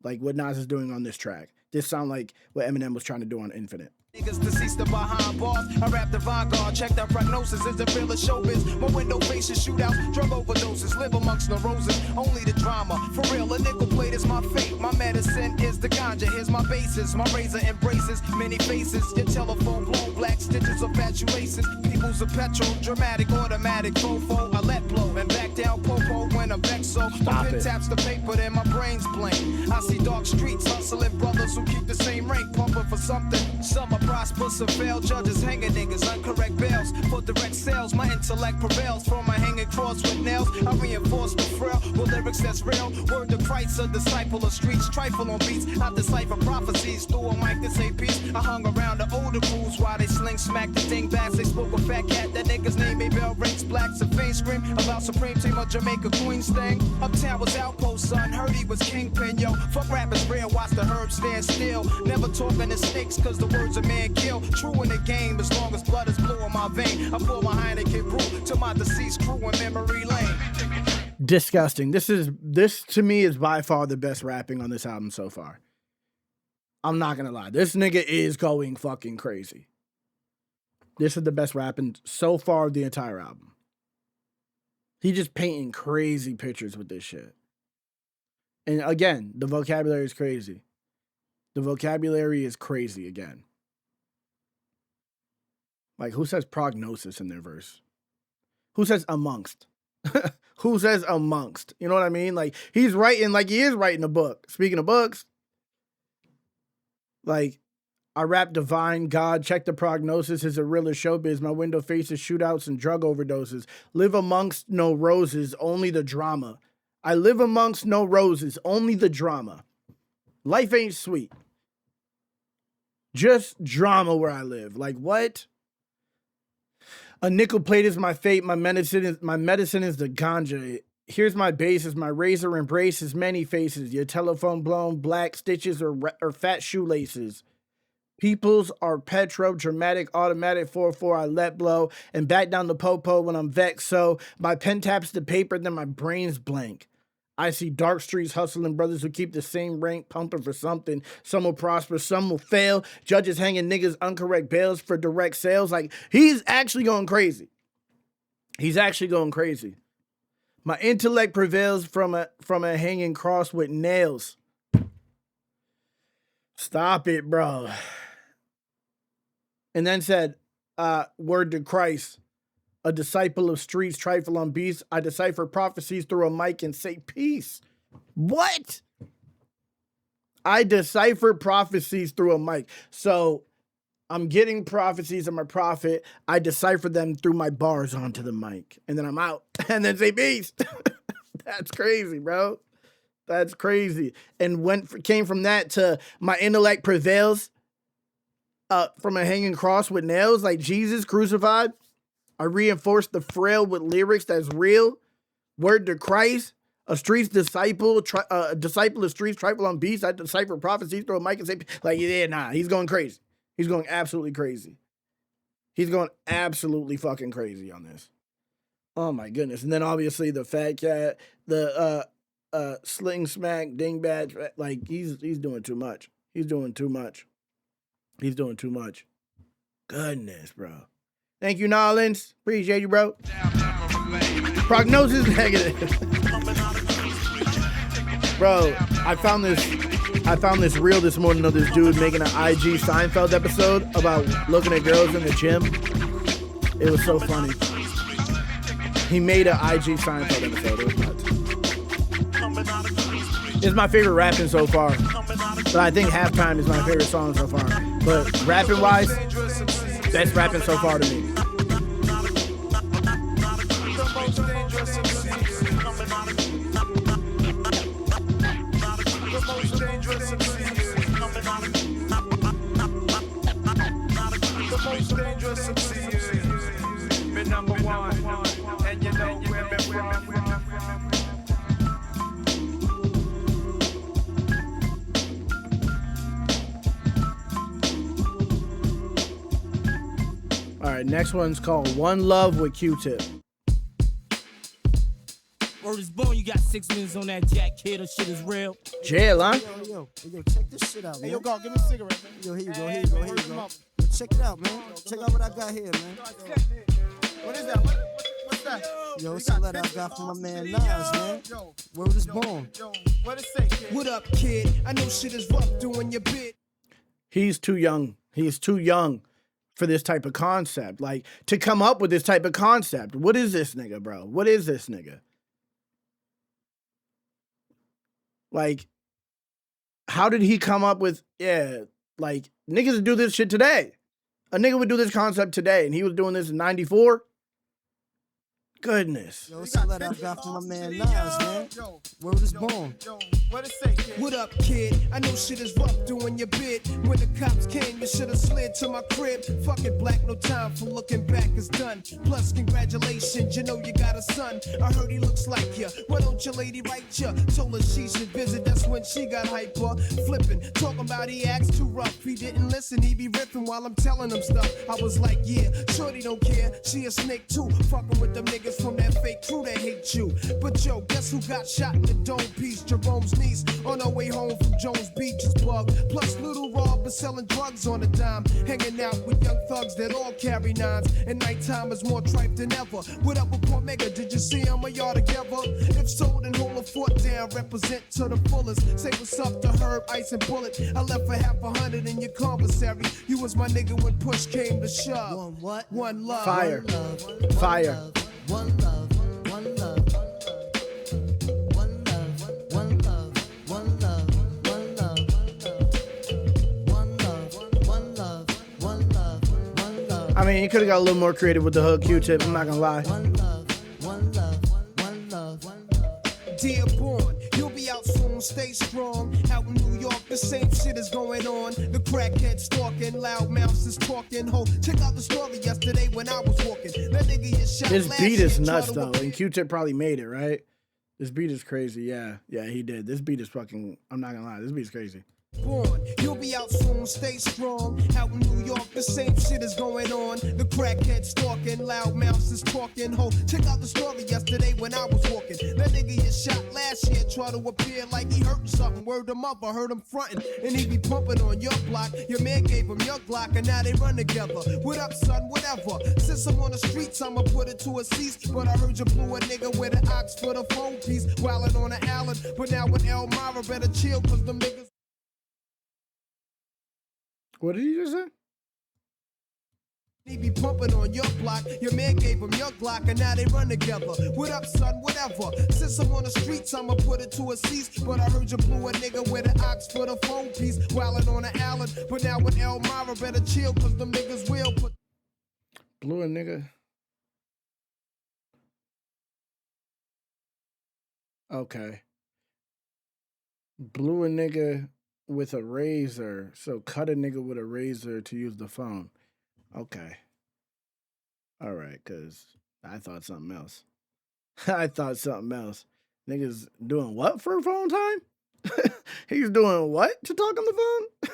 Like what Nas is doing on this track. This sound like what Eminem was trying to do on Infinite. Niggas deceased or behind bars. I rap the vanguard, check that prognosis. Is it real or showbiz? My window faces shootouts, drug overdoses, live amongst neurosis. Only the drama. For real, a nickel plate is my fate. My medicine is the ganja. Here's my basis. My razor embraces many faces. Your telephone blown, black stitches of fatuations. People's a petrol, dramatic, automatic, fofo. I let blow and back down popo when I'm vexed. So my pen taps the paper, then my brain's blank. I see dark streets, hustling brothers who keep the same rank, pumping for something. Some are prosper, some fail. Judges hanging niggas, uncorrect bails. For direct sales, my intellect prevails. From my hanging cross with nails, I reinforce the frail with lyrics that's real. Word to Christ, a disciple of streets. Trifle on beats, I decipher prophecies. Through a mic to say peace. I hung around the older fools while they sling smack the dingbats. They spoke a fat cat, that nigga's name a bell rings. Blacks and faint scream about Supreme Team of Jamaica Queens thing. Uptown was outpost, son. Heard he was kingpin, yo. Fuck rappers real, watch the herbs stand still. Never talking to snakes, cause the words a man kill. True in the game, as long as blood is blue in my vein. I pour my Heineken brew to my deceased crew in memory lane. Disgusting. This to me is by far the best rapping on this album so far. I'm not gonna lie. This nigga is going fucking crazy. This is the best rapping so far of the entire album. He just painting crazy pictures with this shit. And again, the vocabulary is crazy. The vocabulary is crazy again. Like, who says prognosis in their verse? Who says amongst? Who says amongst? You know what I mean? Like, he's writing like he is writing a book. Speaking of books, like, I rap divine, God, check the prognosis, is it real or showbiz? My window faces shootouts and drug overdoses. Live amongst no roses, only the drama. I live amongst no roses, only the drama. Life ain't sweet. Just drama where I live. Like, what? A nickel plate is my fate. My medicine is the ganja. Here's my basis. My razor embraces many faces. Your telephone blown, black stitches or fat shoelaces. People's are petro, dramatic, automatic, 4-4, I let blow, and back down the popo when I'm vexed. So my pen taps the paper, then my brain's blank. I see dark streets hustling brothers who keep the same rank, pumping for something. Some will prosper, some will fail. Judges hanging niggas uncorrect bails for direct sales. Like, he's actually going crazy. He's actually going crazy. My intellect prevails from a hanging cross with nails. Stop it, bro. And then said, word to Christ. A disciple of streets, trifle on beats. I decipher prophecies through a mic and say peace. What? I decipher prophecies through a mic. So I'm getting prophecies of my prophet. I decipher them through my bars onto the mic. And then I'm out. And then say peace. That's crazy, bro. That's crazy. And came from that to my intellect prevails from a hanging cross with nails like Jesus crucified. I reinforce the frail with lyrics that's real. Word to Christ. A streets disciple, disciple of streets, trifle on beats. I decipher prophecies through a mic and say, like, yeah, nah, he's going crazy. He's going absolutely crazy. He's going absolutely fucking crazy on this. Oh my goodness. And then obviously the fat cat, the sling smack, dingbat, like he's doing too much. He's doing too much. He's doing too much. Goodness, bro. Thank you, Nolans. Appreciate you, bro. Prognosis negative. Bro, I found this reel this morning of this dude making an IG Seinfeld episode about looking at girls in the gym. It was so funny. He made an IG Seinfeld episode. It was nuts. It's my favorite rapping so far. But I think Halftime is my favorite song so far. But rapping wise, best rapping so far to me. All right, next one's called One Love with Q-Tip. Word is born, you got 6 minutes on that jack kid, or shit is real. Jail, huh? Yo, check this shit out, man. Hey, yo, God, give me a cigarette, man. Yo, here you go. Yo, check it out, man. Check out what I got here, man. What is that? What's that? Yo, it's a letter I got from my man Nas, man. Word is born. Yo, what it say, kid? What up, kid? I know shit is rough doing your bit. He's too young. He's too young for this type of concept. Like, to come up with this type of concept. What is this nigga, bro? What is this nigga? Like, how did he come up with, like, niggas do this shit today. A nigga would do this concept today, and he was doing this in 94? Goodness. Yo, it's a letter I got from my man Nas, man. Word is born. Yo, what it say, kid? What up, kid? I know shit is rough doing your bit. When the cops came, you should have slid to my crib. Fuck it, black, no time for looking back, it's done. Plus, congratulations, you know you got a son. I heard he looks like you. Why don't your lady write you? Told her she should visit, that's when she got hyper. Flipping, talking about he acts too rough. He didn't listen, he be ripping while I'm telling him stuff. I was like, yeah, shorty don't care. She a snake too. Fucking with them niggas from that fake crew that hate you. But yo, guess who got shot in the dome piece? Jerome's niece on her way home from Jones Beach is bugged. Plus little Rob is selling drugs on a dime, hanging out with young thugs that all carry nines. And nighttime is more tripe than ever. What up with Poor Mega? Did you see him or y'all together? If so, then hold a fort down, represent to the fullest. Say what's up to Herb, Ice and Bullet. I left for $100 in your commissary. You was my nigga when push came to shove. One what? One love. Fire. One love. Fire. One love. One love. One love. One love. One love. One love. One love. One love. One love. One love. I mean, he could have got a little more creative with the hook, Q-Tip, I'm not gonna lie. One love. One love. One love. One love. Dear born, you'll be out soon, stay strong. Out in New York, the same shit is going on. The crackhead stalking, loud mouths is talking. Ho, check out the story yesterday when I was walking. That nigga get shot. This last beat is year, nuts, tried to though, whip and Q-Tip probably made it, right? This beat is crazy, yeah. Yeah, he did. This beat is fucking, I'm not gonna lie, this beat is crazy. born. You'll be out soon, stay strong. Out in New York, the same shit is going on. The crackhead stalking, loud mouths is talking. Ho, check out the story yesterday when I was walking. That nigga get shot last year, try to appear like he hurting something. Word him up, I heard him fronting, and he be pumping on your block. Your man gave him your Glock, and now they run together. What up, son? Whatever. Since I'm on the streets, I'ma put it to a cease. But I heard you blew a nigga with an ox for the phone piece, wildin' on the island. But now with Elmira, better chill, cause them niggas. What did he just say? He be pumping on your block. Your man gave him your Glock, and now they run together. What up, son? Whatever. Since I'm on the streets, I'ma put it to a cease. But I heard you blew a nigga with an ox for the phone piece, wildin' on the island. But now with Elmira, better chill, cause them niggas will put. Blew a nigga. Okay. Blew a nigga with a razor. So cut a nigga with a razor to use the phone. Okay. All right, because I thought something else. I thought something else. Niggas doing what for phone time? He's doing what to talk on the phone?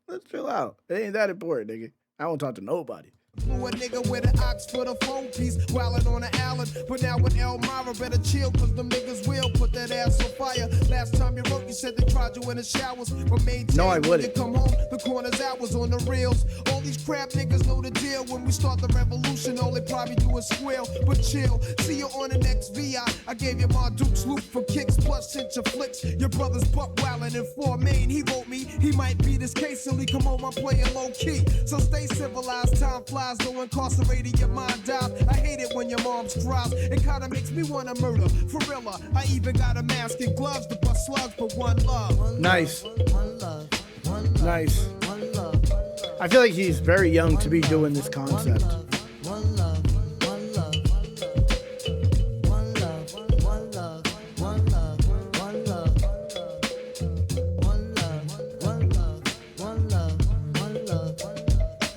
Let's chill out. It ain't that important, nigga. I won't talk to nobody. Blew a nigga with an ox for the phone piece, wildin' on the island. But now with Elmira, better chill, cause them niggas will put that ass on fire. Last time you wrote, you said they tried you in the showers. But maintain No, I when wouldn't. you come home, the corner's hours on the reels. All these crap niggas know the deal. When we start the revolution, all they probably do is squeal. But chill, see you on the next VI. I gave you my Duke's loop for kicks, plus sent your flicks. Your brother's buck wildin' in 4 Main. He wrote me, he might be this case till he come home, I'm playing low key. So stay civilized, time flies, no incarcerated, your mind dies. I hate it when your mom's cries. It kinda makes me wanna murder. For real, I even got a mask and gloves to bust slugs for one love. Nice. One love. One love. Nice. One love. I feel like he's very young to be doing this concept. One love. One love. One love. One love. One love. One love. One love. One love. One love. One love.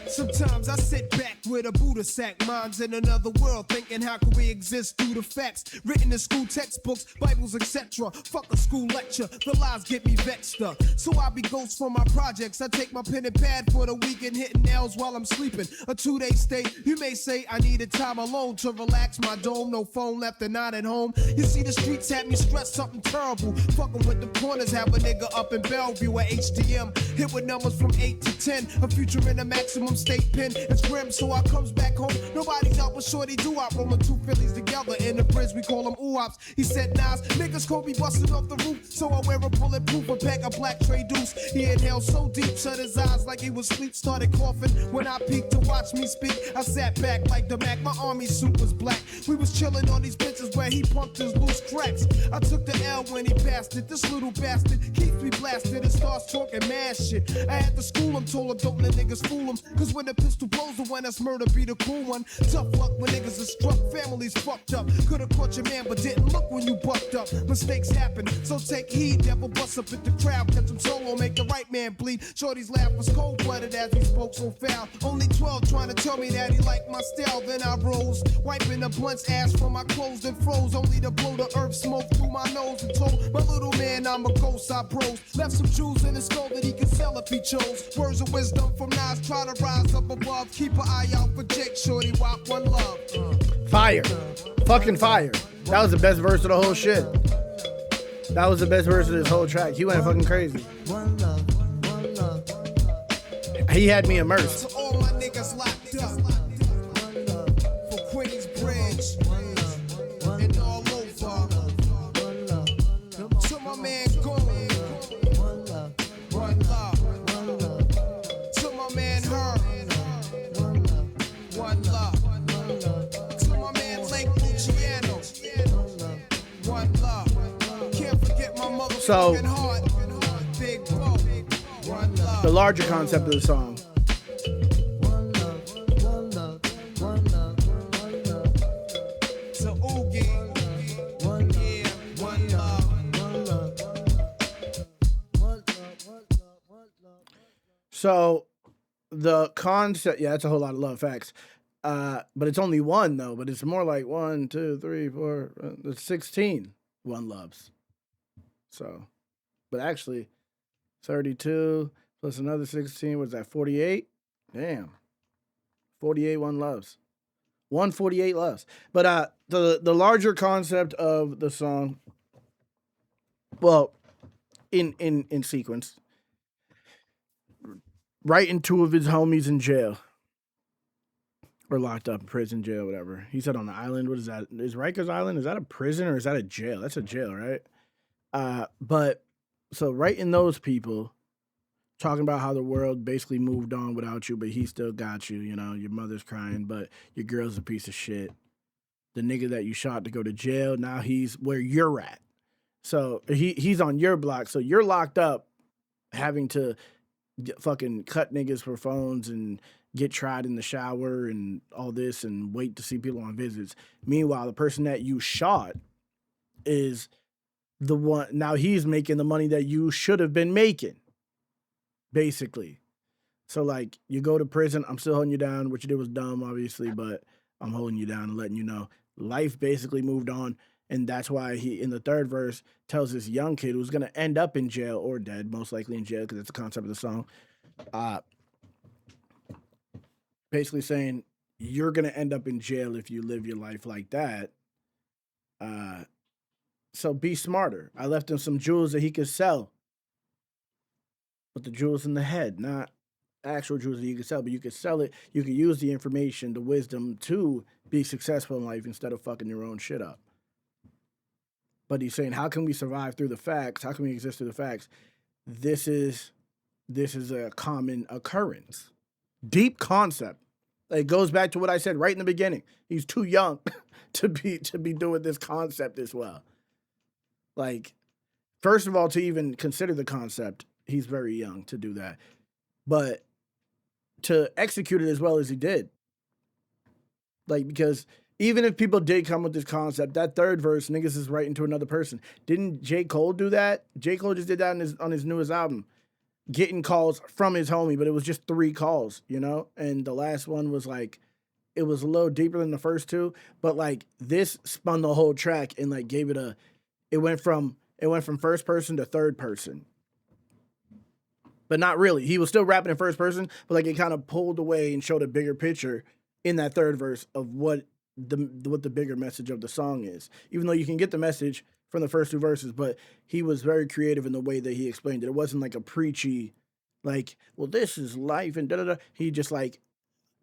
Sometimes I sit back, with a Buddha sack. Minds in another world, thinking how can we exist through the facts. Written in school textbooks, Bibles, etc. Fuck a school lecture, the lies get me vexed up. So I be ghost for my projects. I take my pen and pad for the weekend, hitting nails while I'm sleeping. A 2-day stay, you may say I needed time alone to relax my dome. No phone left and not at home. You see the streets had me stressed, something terrible. Fucking with the corners, have a nigga up in Bellevue at HTM. Hit with numbers from 8 to 10. A future in a maximum state pen. It's grim, so I comes back home. Nobody's out but shorty do I rolling 2 Phillies together in the bridge. We call them oops. He said, Nas, niggas could be busting off the roof. So I wear a bulletproof, a pack of black tray deuce. He inhaled so deep, shut his eyes like he was asleep. Started coughing when I peeked to watch me speak. I sat back like the Mac. My army suit was black. We was chilling on these benches where he pumped his loose cracks. I took the L when he passed it. This little bastard keeps me blasted and starts talking mad shit. I had to school him, told him don't let niggas fool him. Cause when the pistol blows, the one that's murder be the cool one. Tough luck when niggas are struck, families fucked up. Could've caught your man, but didn't look when you bucked up. Mistakes happen, so take heed. Never bust up at the crowd, catch him solo, make the right man bleed. Shorty's laugh was cold-blooded as he spoke so foul. Only 12 trying to tell me that he liked my style. Then I rose, wiping the blunt's ass from my clothes and froze. Only to blow the earth smoke through my nose and told my little man I'm a ghost. I pros, left some jewels in his skull that he could sell if he chose. Words of wisdom from Nas, try to rise up above. Keep an eye out for Jake, shorty, walk one love. Fire. Fucking fire. That was the best verse of the whole shit. That was the best verse of this whole track. He went fucking crazy. One love, one love. He had me immersed. To all my niggas locked up. For Queen's Bridge. And all over. To my man going. One love. To my man Herb. One love. To my man Lake Luciano. One love. Can't forget my motherfucking heart. Big Bo. One love. The larger concept of the song. To Oogie. Yeah, one love. So the concept, yeah, that's a whole lot of love, facts. But it's only one though. But it's more like 1, 2, 3, 4. It's 16 one loves. So, but actually, 32 plus another 16. Was that 48? Damn, 48 one loves. 148 loves. But the larger concept of the song, well, in sequence. Writing 2 of his homies in jail. Or locked up in prison, jail, whatever. He said on the island, what is that? Is Rikers Island, is that a prison or is that a jail? That's a jail, right? But, so writing those people, talking about how the world basically moved on without you, but he still got you, you know, your mother's crying, but your girl's a piece of shit. The nigga that you shot to go to jail, now he's where you're at. So he's on your block, so you're locked up having to fucking cut niggas for phones and get tried in the shower and all this and wait to see people on visits. Meanwhile, the person that you shot is the one, now he's making the money that you should have been making, basically. So, like, you go to prison, I'm still holding you down. What you did was dumb, obviously, but I'm holding you down and letting you know. Life basically moved on, and that's why he, in the third verse, tells this young kid who's going to end up in jail or dead, most likely in jail, because it's the concept of the song, basically saying, you're going to end up in jail if you live your life like that. So be smarter. I left him some jewels that he could sell. But the jewels in the head, not actual jewels that you could sell, but you could sell it. You could use the information, the wisdom to be successful in life instead of fucking your own shit up. But he's saying, how can we survive through the facts? How can we exist through the facts? This is a common occurrence. Deep concept. It goes back to what I said right in the beginning. He's too young to be doing this concept as well. Like, first of all, to even consider the concept, he's very young to do that. But to execute it as well as he did. Like, because even if people did come with this concept, that third verse, niggas is writing to another person. Didn't J. Cole do that? J. Cole just did that on his newest album. Getting calls from his homie, but it was just 3 calls, you know? And the last one was like, it was a little deeper than the first two, but like this spun the whole track and like gave it it went from first person to third person. But not really. He was still rapping in first person, but like it kind of pulled away and showed a bigger picture in that third verse of what the bigger message of the song is. Even though you can get the message from the first two verses, but he was very creative in the way that he explained it. It wasn't like a preachy, like, well, this is life and da-da-da. He just like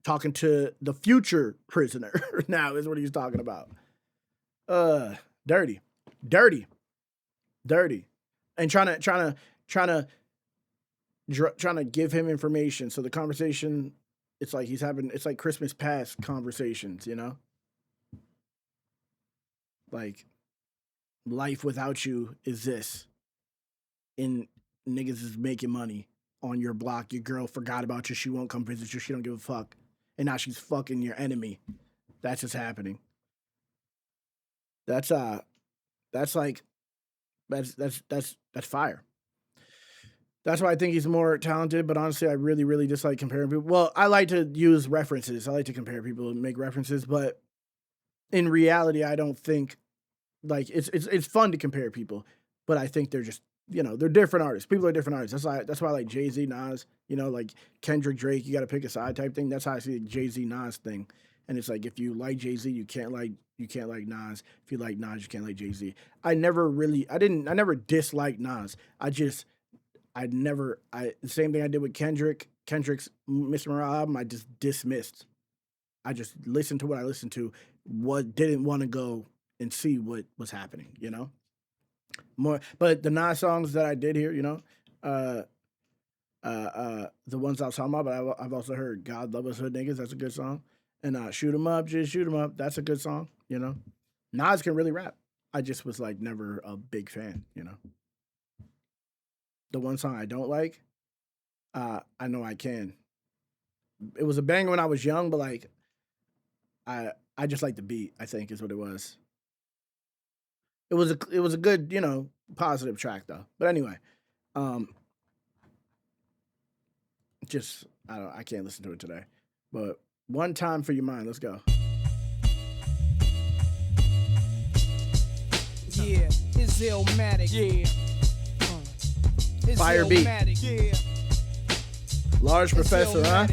talking to the future prisoner now is what he's talking about. Dirty. And trying to give him information. So the conversation, it's like Christmas past conversations, you know? Like, life without you is this. And niggas is making money on your block. Your girl forgot about you. She won't come visit you. She don't give a fuck. And now she's fucking your enemy. That's just happening. That's fire. That's why I think he's more talented, but honestly, I really, really dislike comparing people. Well, I like to use references. I like to compare people and make references, but in reality, I don't think, like, it's fun to compare people, but I think they're just, you know, they're different artists. People are different artists. That's why I like Jay-Z, Nas, you know, like Kendrick, Drake, you got to pick a side type thing. That's how I see the Jay-Z, Nas thing. And it's like, if you like Jay-Z, you can't like Nas. If you like Nas, you can't like Jay-Z. I never disliked Nas. The same thing I did with Kendrick's Mr. Morale album, I just dismissed. I just listened to what I listened to, didn't want to go and see what was happening, you know? But the Nas songs that I did hear, you know, the ones I was talking about, but I've also heard God Love Us Hood Niggas, that's a good song. And Shoot 'Em Up, Just Shoot 'Em Up, that's a good song, you know? Nas can really rap. I just was like never a big fan, you know? The one song I don't like, I know I can. It was a banger when I was young, but like, I just like the beat, I think is what it was. It was a good, you know, positive track though. But anyway, I can't listen to it today. But One Time for Your Mind, let's go. Yeah, it's Illmatic. Yeah. It's Fire beat. Illmatic. Yeah. Large Professor, huh?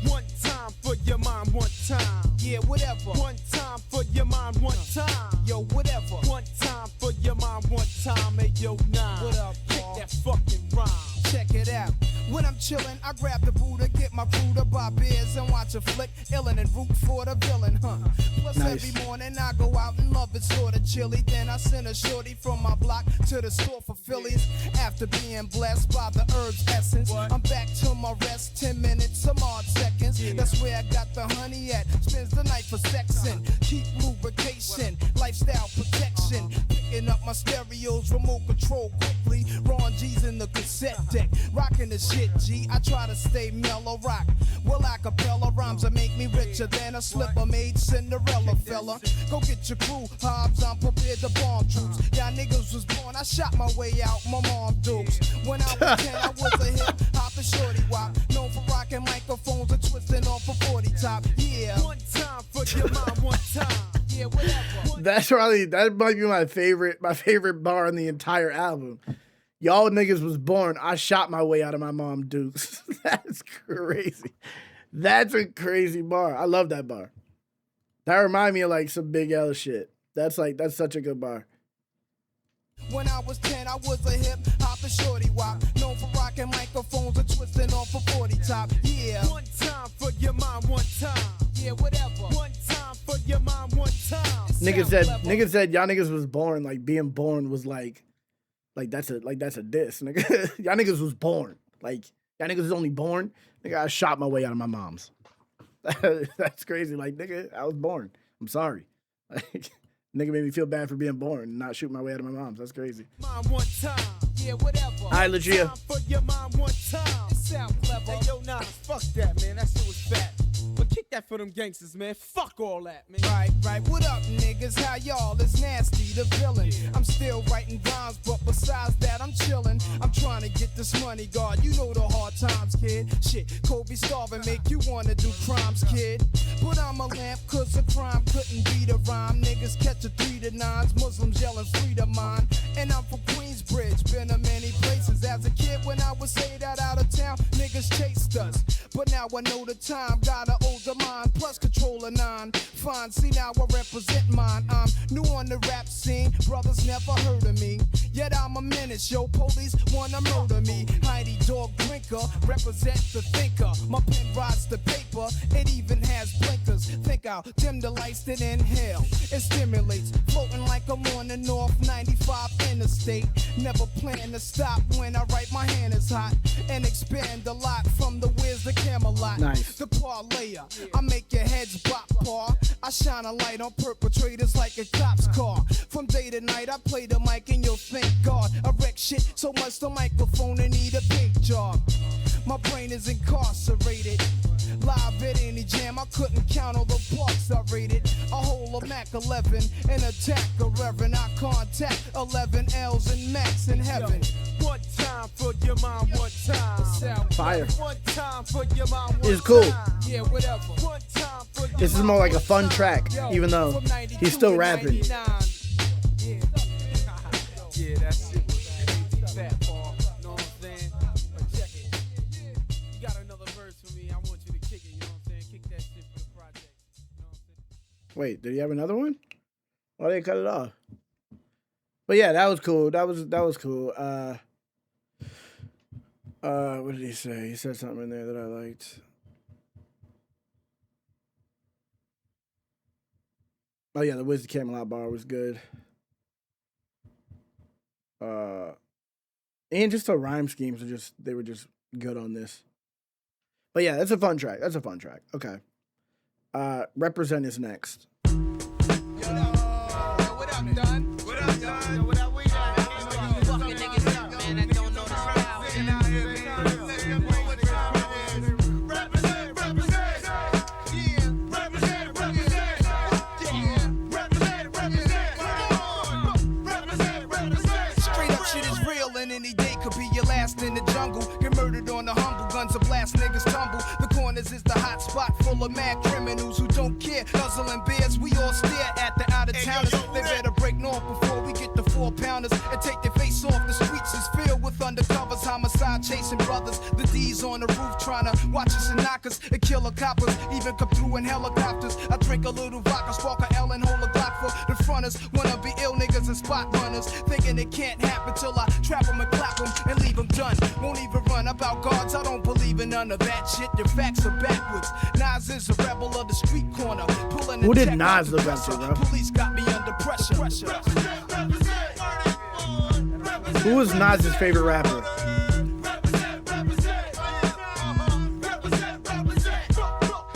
One time for your mind, one time. Yeah, whatever. One time for your mind, one time. Yo, whatever. One time for your mind, one time. Hey, yo, nine. What up, Paul? Kick that fucking rhyme. Check it out. When I'm chillin', I grab the Buddha, get my Buddha, buy beers and watch a flick, illin' and root for the villain, huh? Plus Nice. Every morning I go out and love it sorta chilly. Then I send a shorty from my block to the store for Phillies. After being blessed by the herb's essence, I'm back to my rest, 10 minutes, some odd seconds. That's where I got the honey at. Spends the night for sexing, keep lubrication, lifestyle protection. Picking up my stereos, remote control quickly. Ron G's in the cassette deck, rocking the shit, G. I try to stay mellow rock. Well, acapella rhymes that make me richer than a slipper made Cinderella fella. Go get your crew, Hobbs, I'm prepared to bomb troops. Y'all niggas was born, I shot my way out, my mom dukes. When I was 10, I was a hip hop and shorty wop. Known for rocking microphones and twisting off a 40 top. Yeah, one time for your mind, one time. Yeah, whatever. That might be my favorite bar on the entire album. Y'all niggas was born, I shot my way out of my mom dukes. That's crazy. That's a crazy bar. I love that bar. That remind me of like some Big L shit. That's such a good bar. When I was 10, I was a hip hop and shorty wop. Known for rocking microphones and twisting off a 40 top. Yeah. One time for your mind, one time. Yeah, whatever. One time for your mind, one time. Niggas said y'all niggas was born, like being born was like that's a diss, nigga. Y'all niggas was born. Like y'all niggas was only born. Nigga, I shot my way out of my mom's. That's crazy. Like, nigga, I was born. I'm sorry. Like, nigga made me feel bad for being born and not shooting my way out of my mom's. That's crazy. One time. Yeah, whatever. All right, Legia. For your mind, one time. It sound clever. Hey, yo, nah, fuck that, man. That shit was fat. But kick kick that for them gangsters, man. Fuck all that, man. Right, what up, niggas? How y'all? It's Nasty, the villain. I'm still writing rhymes, but besides that, I'm chillin'. I'm trying to get this money, God. You know the hard times, kid. Shit, Kobe starving make you wanna do crimes, kid. But I'm a lamp, cause a crime couldn't beat a rhyme. Niggas catch a 3 to 9s, Muslims yelling freedom mine. And I'm from Queensbridge, been to many places. As a kid, when I would say that out of town, niggas chased us. But now I know the time, got an older mind, plus control a 9. Fine, see now I represent mine. I'm new on the rap scene, brothers never heard of me. Yet I'm a menace, yo, police wanna murder me. Heidi dog drinker, represent the thinker. My pen rides the paper, it even has blinkers. Think I'll dim the lights, then inhale. It stimulates, floating like I'm on the North 95 interstate. Never plan to stop when I write, my hand is hot. And expand a lot from the Wiz to Camelot. Nice. The parlayer, I make your heads bop, paw. I shine a light on perpetrators like a cop's car. From day to night, I play the mic and you'll thank God. I wreck shit so much the microphone and need a paint job. My brain is incarcerated. Live at any jam, I couldn't count all the parks I rated. A whole of Mac 11, an attack a reverend. I contact 11 L's and Max in heaven. One time for your mom, one time. Fire. One time for your mom, one It's cool. time. Yeah, whatever. One time for your This is more like a fun track, even though he's still rapping. Yeah, that shit was crazy fat, Paul. Know what I'm saying? But check it. You got another verse for me. I want you to kick it, you know what I'm saying? Kick that shit for the project. You know what I'm saying? Wait, did he have another one? Why did they cut it off? But yeah, that was cool. That was cool. What did he say? He said something in there that I liked. Oh yeah, the Wiz the Camelot bar was good. And just the rhyme schemes they were just good on this. But yeah, that's a fun track. Okay. Represent is next. What up, Don? What up, Don? What up, we got? Fucking niggas up, man, that don't know the style. Straight up shit is real and any day could be your last in the jungle. Get murdered on the humble, guns a blast, niggas tumble. The corners is the hot spot full of mad criminals who don't care. Guzzling beers, we all stare at the out of towners. They better break north before we get the 4-pounders and take their face off. The streets is filled with undercovers, homicide chasing brothers. The D's on the roof trying to watch us and knock us and killer coppers. Even come through in helicopters. I drink a little vodka, spark a L and hold a Glock for the fronters. Wanna be ill niggas and spot runners, thinking it can't happen till I trap them and clap them and leave them done. Won't even run about guards, I don't believe in none of that shit. The facts are backwards. Nas is a rebel of the street corner. Pulling Who the did check Nas out the look up to, dresser. bro? Police got me under pressure. Who was Nas's favorite rapper?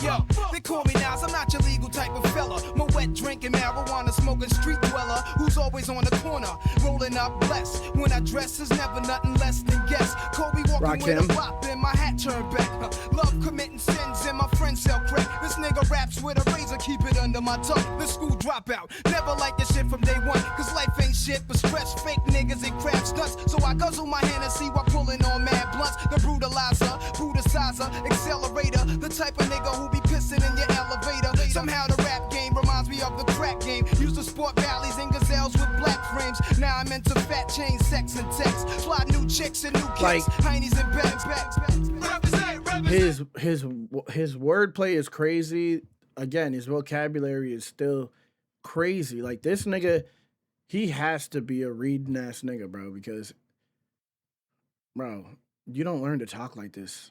Yo, they call me Nas, I'm not your legal type of fella. My wet drinking, marijuana smoking street dweller who's always on the corner, rolling up blessed. When I dress is never nothing less than guess. Kobe walking with a bop and my hat turned back. Love committing sins and my friends sell crack. This nigga raps with a razor, keep it under my tongue. The school dropout, never like this shit from day one. Cause life ain't shit but stress, fake niggas and crab stunts. So I guzzle my Hennessy while pulling on mad blunts. The brutalizer, brutalizer, accelerator. The type of nigga who be pissing in your elevator. Somehow the rap game reminds me of the crack game. Used to sport valleys and gazelles with black frames. Now I'm into fat chains, sex and text. Fly new chicks and new kicks, Like, heinies and bags. His wordplay is crazy. Again, his vocabulary is still crazy. Like, this nigga, he has to be a reading ass nigga, bro, because, bro, you don't learn to talk like this.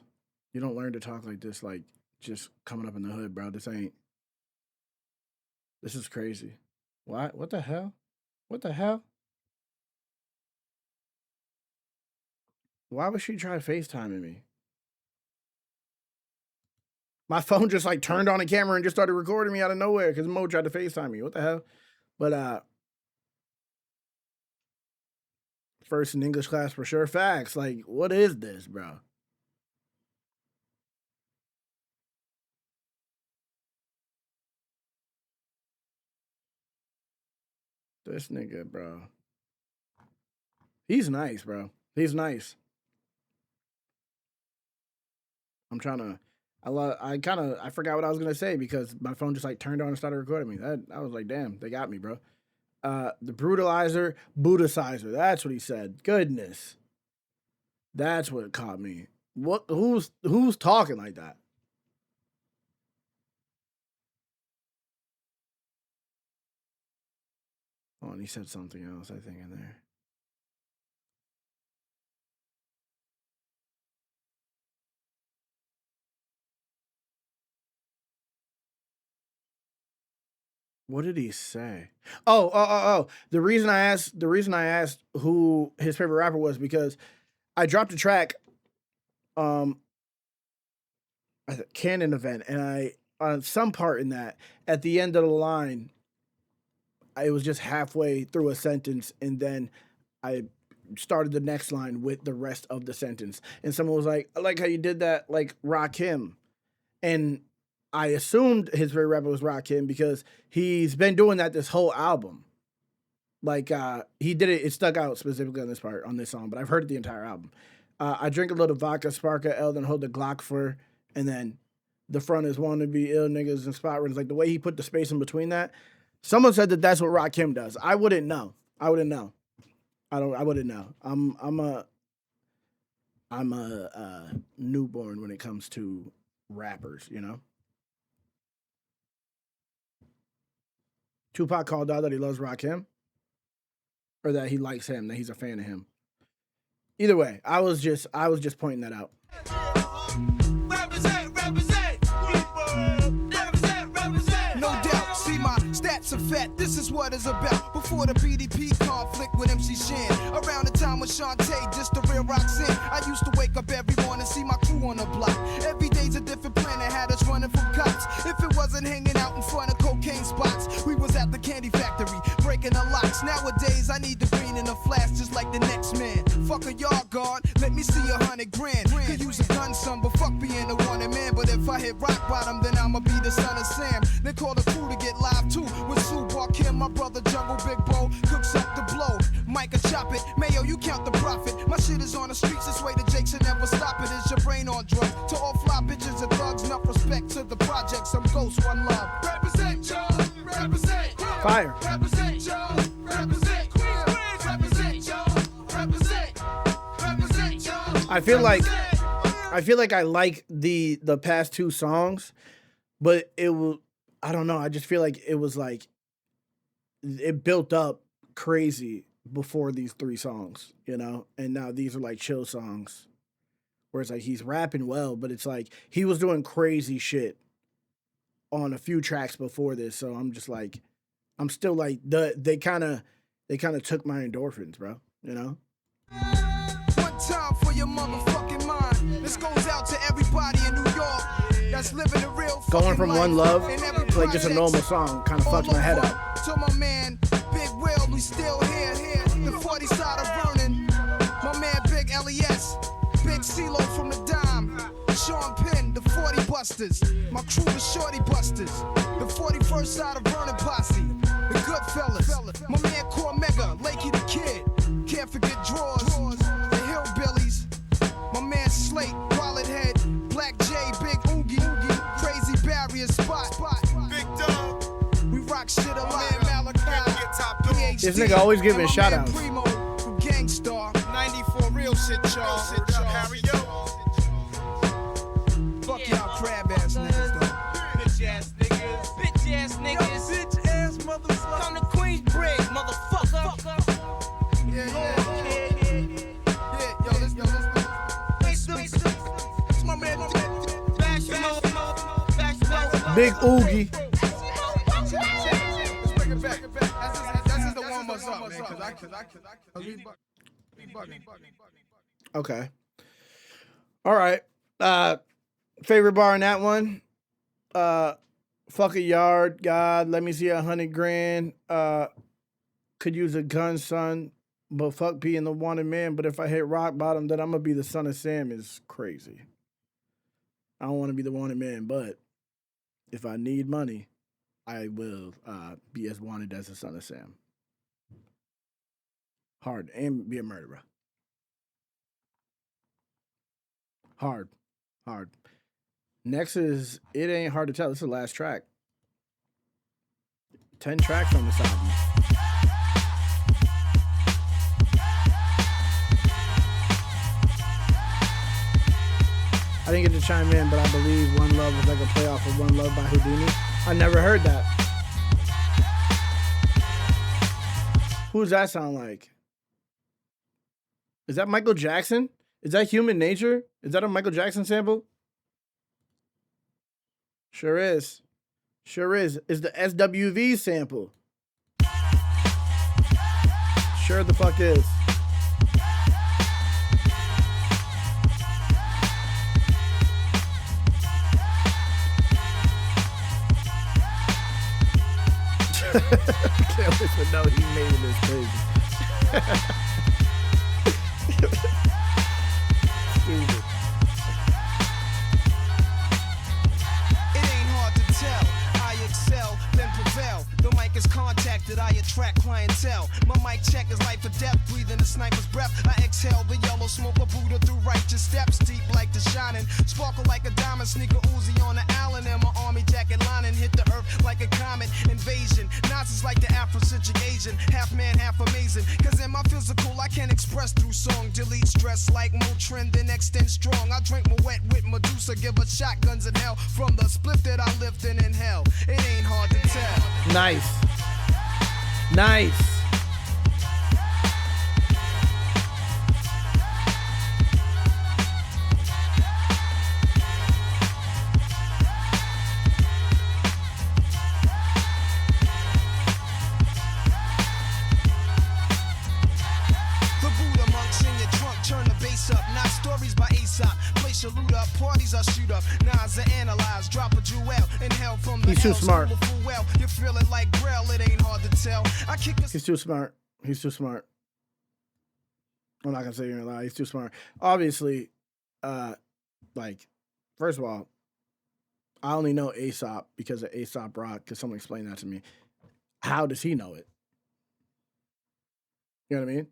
You don't learn to talk like this, like, just coming up in the hood, bro. This is crazy. Why? What the hell? What the hell? Why would she try FaceTiming me? My phone just like turned on a camera and just started recording me out of nowhere because Mo tried to FaceTime me. What the hell? But first in English class for sure. Facts. Like, what is this, bro? This nigga, bro. He's nice, bro. He's nice. I'm trying to. I forgot what I was gonna say because my phone just like turned on and started recording me. I was like, damn, they got me, bro. The brutalizer, Buddhicizer. That's what he said. Goodness, that's what caught me. What? Who's talking like that? Oh, and he said something else, I think, in there. What did he say? Oh. The reason I asked who his favorite rapper was because I dropped a track at the Canon event, and I on some part in that at the end of the line, it was just halfway through a sentence, and then I started the next line with the rest of the sentence. And someone was like, I like how you did that, like Rakim. And I assumed his favorite rapper was Rakim because he's been doing that this whole album. Like he did it stuck out specifically on this part, on this song, but I've heard it the entire album. I drink a little vodka, spark a L, then hold the Glock for, and then the front is wanna be ill niggas and spot runs. Like the way he put the space in between that. Someone said that that's what Rakim does. I wouldn't know. I wouldn't know. I wouldn't know. I'm a newborn when it comes to rappers, you know? Tupac called out that he loves Rakim, or that he likes him, that he's a fan of him. Either way, I was just pointing that out. No doubt, see my stats are fat, this is what it's about. Before the BDP conflict with MC Shan, around the time with Shantae, just the real Roxanne. I used to wake up every morning, see my crew on the block. Every day's a different plan that had us running from cops. If it wasn't hanging out in front of cocaine spots, we was at the candy factory, breaking the locks. Nowadays, I need the green in the flash, just like the next man. Fuck a yard guard, let me see 100 grand. Could use a gun, son, but fuck being a wanted man. But if I hit rock bottom, then I'ma be the son of Sam. They call the crew to get live too, with Sue Barkim, my brother Jungle Big Bo, cooks up the blow. Micah chop it, Mayo, you count the profit. My shit is on the streets, this way the Jakes will never stop it. Is your brain on drugs? To all fly bitches and thugs, enough respect to the projects. I'm Ghost, one love. Represent, y'all, represent. Fire. Represent, y'all, represent. Queens, represent, y'all, represent. Represent, y'all. I feel like I like the past two songs, but it will, I don't know, I just feel like it was like it built up crazy before these three songs, you know? And now these are like chill songs where it's like he's rapping well, but it's like he was doing crazy shit on a few tracks before this. So I'm just like, I'm still like, they kind of took my endorphins, bro, you know? One time for your motherfucking mind. This goes out to everybody in New York that's living a real Going from One Love in every to like just a normal song kind of fucks my head up. To my man, Big Will, we still here. The 40 side of Vernon. My man, Big LES. Big CeeLo from the Dime. Sean Penn, the 40 Busters. My crew, the Shorty Busters. The 41st side of Vernon Posse. The Goodfellas. My man, Cormega, Lakey the Kid. Can't forget Drawers. The Hillbillies. My man, Slate, Wallet Head. Black J, Big Oogie. Crazy Barrier Spot. Big Dog. We rock shit a lot. This nigga always giving shout outs. Primo, Gangstar. 94 real shit, y'all. Harry, yo. Fuck y'all crab ass niggas, though. Bitch ass niggas. Bitch ass niggas. Bitch ass motherfucker. Come to Queensbridge, motherfucker. Yeah, yo, this. It's my man. Big Oogie. Let's bring it back. That's just the warm us up, man. Cause we bugging. Okay. All right. Favorite bar in that one? Fuck a yard, God, let me see 100 grand. Could use a gun, son, but fuck being the wanted man. But if I hit rock bottom, then I'm gonna be the son of Sam is crazy. I don't want to be the wanted man, but if I need money, I will be as wanted as the son of Sam. Hard. And be a murderer, bro. Hard. Hard. Next is It Ain't Hard to Tell. This is the last track. 10 tracks on this album. I didn't get to chime in, but I believe One Love was like a playoff of One Love by Houdini. I never heard that. Who does that sound like? Is that Michael Jackson? Is that Human Nature? Is that a Michael Jackson sample? Sure is. Sure is. It's the SWV sample. Sure the fuck is. Can't wait to know he made this crazy. Stupid. It ain't hard to tell. I excel, then prevail. The mic is contacted, I attract clientele. My mic check is life or death, breathing the sniper's breath. I exhale the yellow smoke of Buddha through righteous steps, deep like the shining. Sparkle like a diamond, sneaker Uzi on the island, and my army jacket lining hit the earth like a comet invasion. Nazis like the Afrocentric Asian, half man, half amazing. Cause in my physical, I can express through song. Delete stress like Motrin, then extend strong. I drink my wet with Medusa, give her shotguns in hell. From the split that I lived in hell, it ain't hard to tell. Nice. Nice. The Buddha monks in your trunk, turn the bass up. Not stories by Aesop. Place your loot up, parties I shoot up. Nas I analyze, drop a jewel in hell from the He's too hell, smart. school of full well. You feel it like Braille, it ain't hard to tell. I kick a He's too smart. He's too smart. I'm not gonna say you're gonna lie. He's too smart. Obviously, like, first of all, I only know Aesop because of Aesop Rock. Because someone explained that to me. How does he know it? You know what I mean?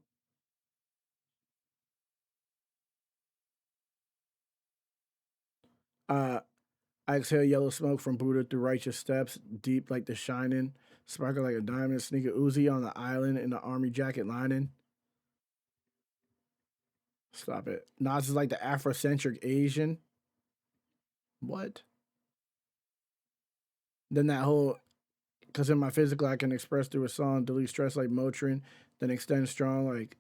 I exhale yellow smoke from Buddha through righteous steps, deep like the shining, sparkle like a diamond, sneaker Uzi on the island in the army jacket lining. Stop it. Nas is like the Afrocentric Asian. What? Then that whole, because in my physical I can express through a song, delete stress like Motrin, then extend strong like,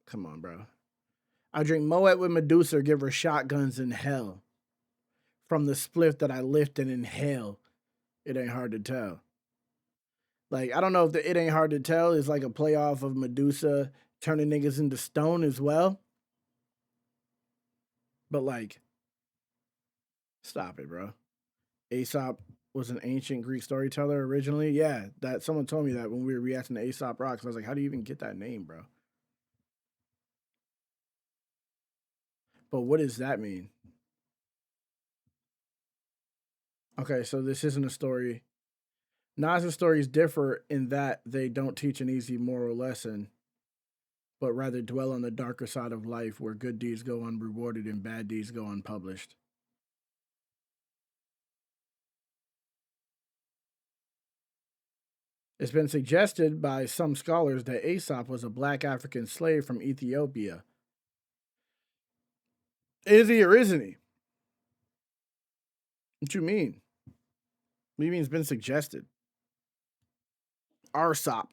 come on, bro. I drink Moet with Medusa, give her shotguns in hell. From the spliff that I lift and inhale, it ain't hard to tell. Like, I don't know if the It Ain't Hard to Tell is like a playoff of Medusa turning niggas into stone as well. But like, stop it, bro. Aesop was an ancient Greek storyteller originally. Yeah, that someone told me that when we were reacting to Aesop Rock. I was like, how do you even get that name, bro? But what does that mean? Okay, so this isn't a story. Nas's stories differ in that they don't teach an easy moral lesson, but rather dwell on the darker side of life where good deeds go unrewarded and bad deeds go unpublished. It's been suggested by some scholars that Aesop was a black African slave from Ethiopia. Is he or isn't he? What you mean? What do you mean it's been suggested? Arsop.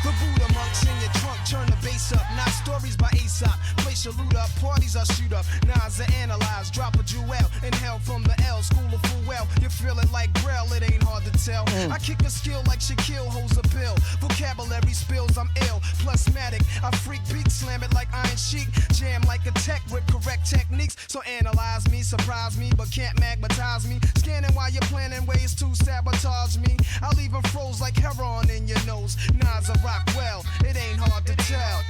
The Buddha monks in your trunk, turn the bass up. Not stories by Aesop. Place your loot up, parties I shoot up. Nas I analyze, drop a jewel in hell from the L, school of full well. You feel it like Braille, it ain't hard to tell. I kick a skill like Shaquille holds a pill. Vocabulary spills, I'm ill. Plusmatic, I freak beat, slam it like Iron Sheik. Jam like a tech with correct techniques. So analyze me, surprise me, but can't magnetize me. Scanning while you're planning ways to sabotage me. I'll even froze like heroin in your nose. Nas I rock well, it ain't hard to tell.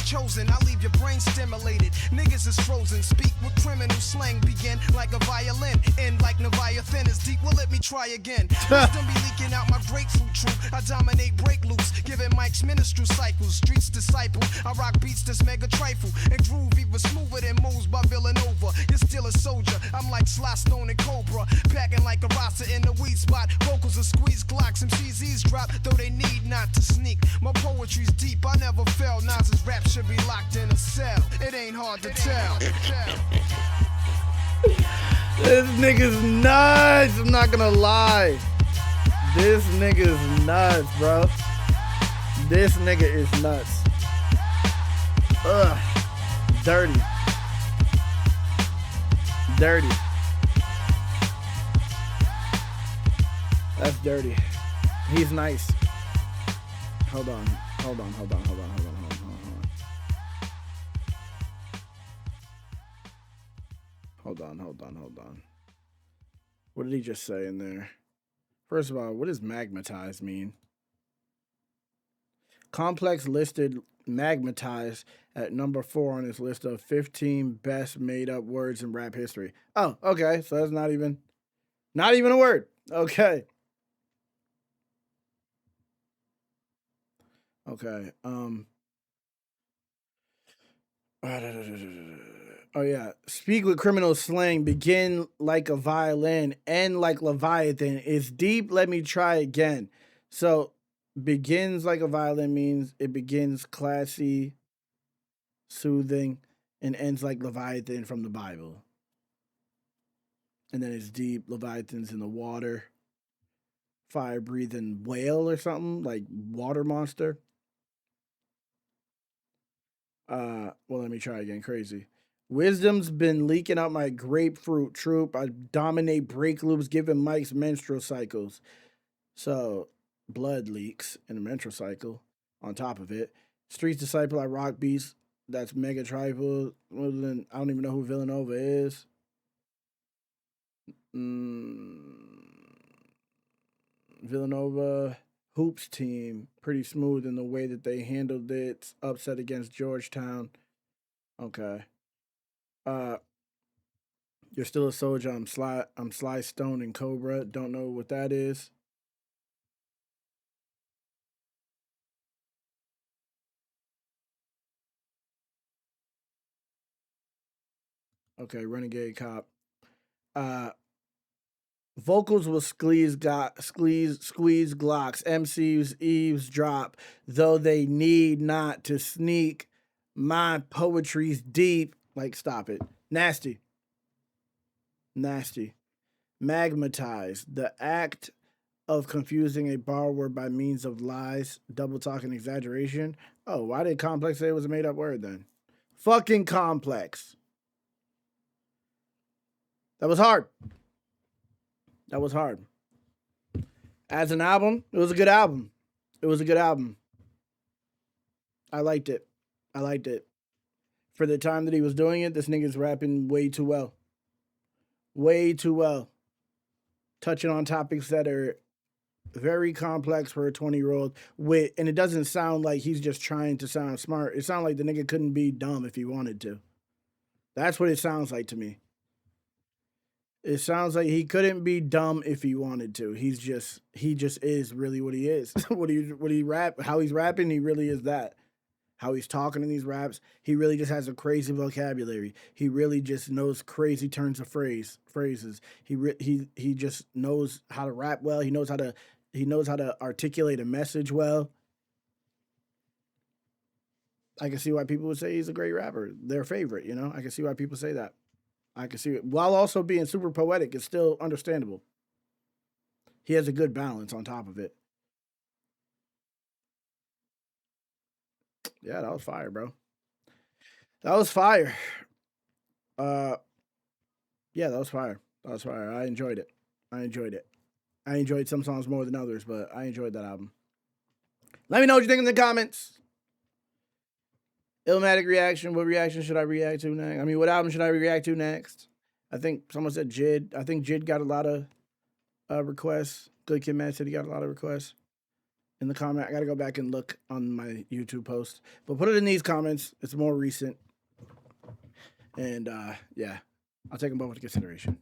chosen. I leave your brain stimulated. Niggas is frozen. Speak with criminal slang. Begin like a violin. End like Leviathan is deep. Well, let me try again. Wisdom be leaking out my grapefruit truth. I dominate break loose. Giving Mike's ministerial cycles. Streets disciple. I rock beats that's mega trifle. And groove even smoother than moves by Villanova. You're still a soldier. I'm like Sly Stone and Cobra. Packing like a rasta in the weed spot. Vocals are squeeze clocks. Some CZs drop. Though they need not to sneak. My poetry's deep. I never fell. Nas's rap should be locked in a cell. It ain't hard to tell. This nigga's nuts. I'm not gonna lie. This nigga's nuts, bro. This nigga is nuts. Ugh. Dirty. Dirty. That's dirty. He's nice. Hold on. Hold on. What did he just say in there? First of all, what does magmatized mean? Complex listed magmatized at number 4 on his list of 15 best made up words in rap history. Oh, okay. So that's not even a word. Okay. Okay. Oh yeah. Speak with criminal slang. Begin like a violin. End like Leviathan. It's deep. Let me try again. So begins like a violin means it begins classy, soothing, and ends like Leviathan from the Bible. And then it's deep. Leviathan's in the water. Fire breathing whale or something like water monster. Well, let me try again. Crazy. Wisdom's been leaking out my grapefruit troop. I dominate break loops, giving Mike's menstrual cycles. So, blood leaks in the menstrual cycle. On top of it, Streets Disciple, I rock beats. That's mega tribal. I don't even know who Villanova is. Villanova hoops team, pretty smooth in the way that they handled it. Upset against Georgetown. Okay. You're still a soldier. I'm Sly Stone and Cobra. Don't know what that is. Okay, Renegade Cop. Vocals will squeeze Glocks. MCs eavesdrop, though they need not to sneak. My poetry's deep. Like, stop it. Nasty. Magmatized. The act of confusing a borrower by means of lies, double talk, and exaggeration. Oh, why did Complex say it was a made-up word then? Fucking Complex. That was hard. As an album, it was a good album. I liked it. For the time that he was doing it, this nigga's rapping way too well. Touching on topics that are very complex for a 20-year-old. And it doesn't sound like he's just trying to sound smart. It sounds like the nigga couldn't be dumb if he wanted to. That's what it sounds like to me. It sounds like he couldn't be dumb if he wanted to. He just is really what he is. What he rap, how he's rapping, he really is that. How he's talking in these raps, he really just has a crazy vocabulary. He really just knows crazy turns of phrases. He just knows how to rap well. He knows how to articulate a message well. I can see why people would say he's a great rapper. Their favorite, you know? I can see why people say that. I can see it. While also being super poetic, it's still understandable. He has a good balance on top of it. Yeah, that was fire, bro. That was fire. Yeah, that was fire. I enjoyed it. I enjoyed some songs more than others, but I enjoyed that album. Let me know what you think in the comments. Illmatic reaction. What reaction should I react to next? I mean, what album should I react to next? I think someone said Jid. I think Jid got a lot of requests. Good Kid Mad said he got a lot of requests. in the comment. I got to go back and look on my YouTube post. But put it in these comments. It's more recent. And yeah, I'll take them both into consideration.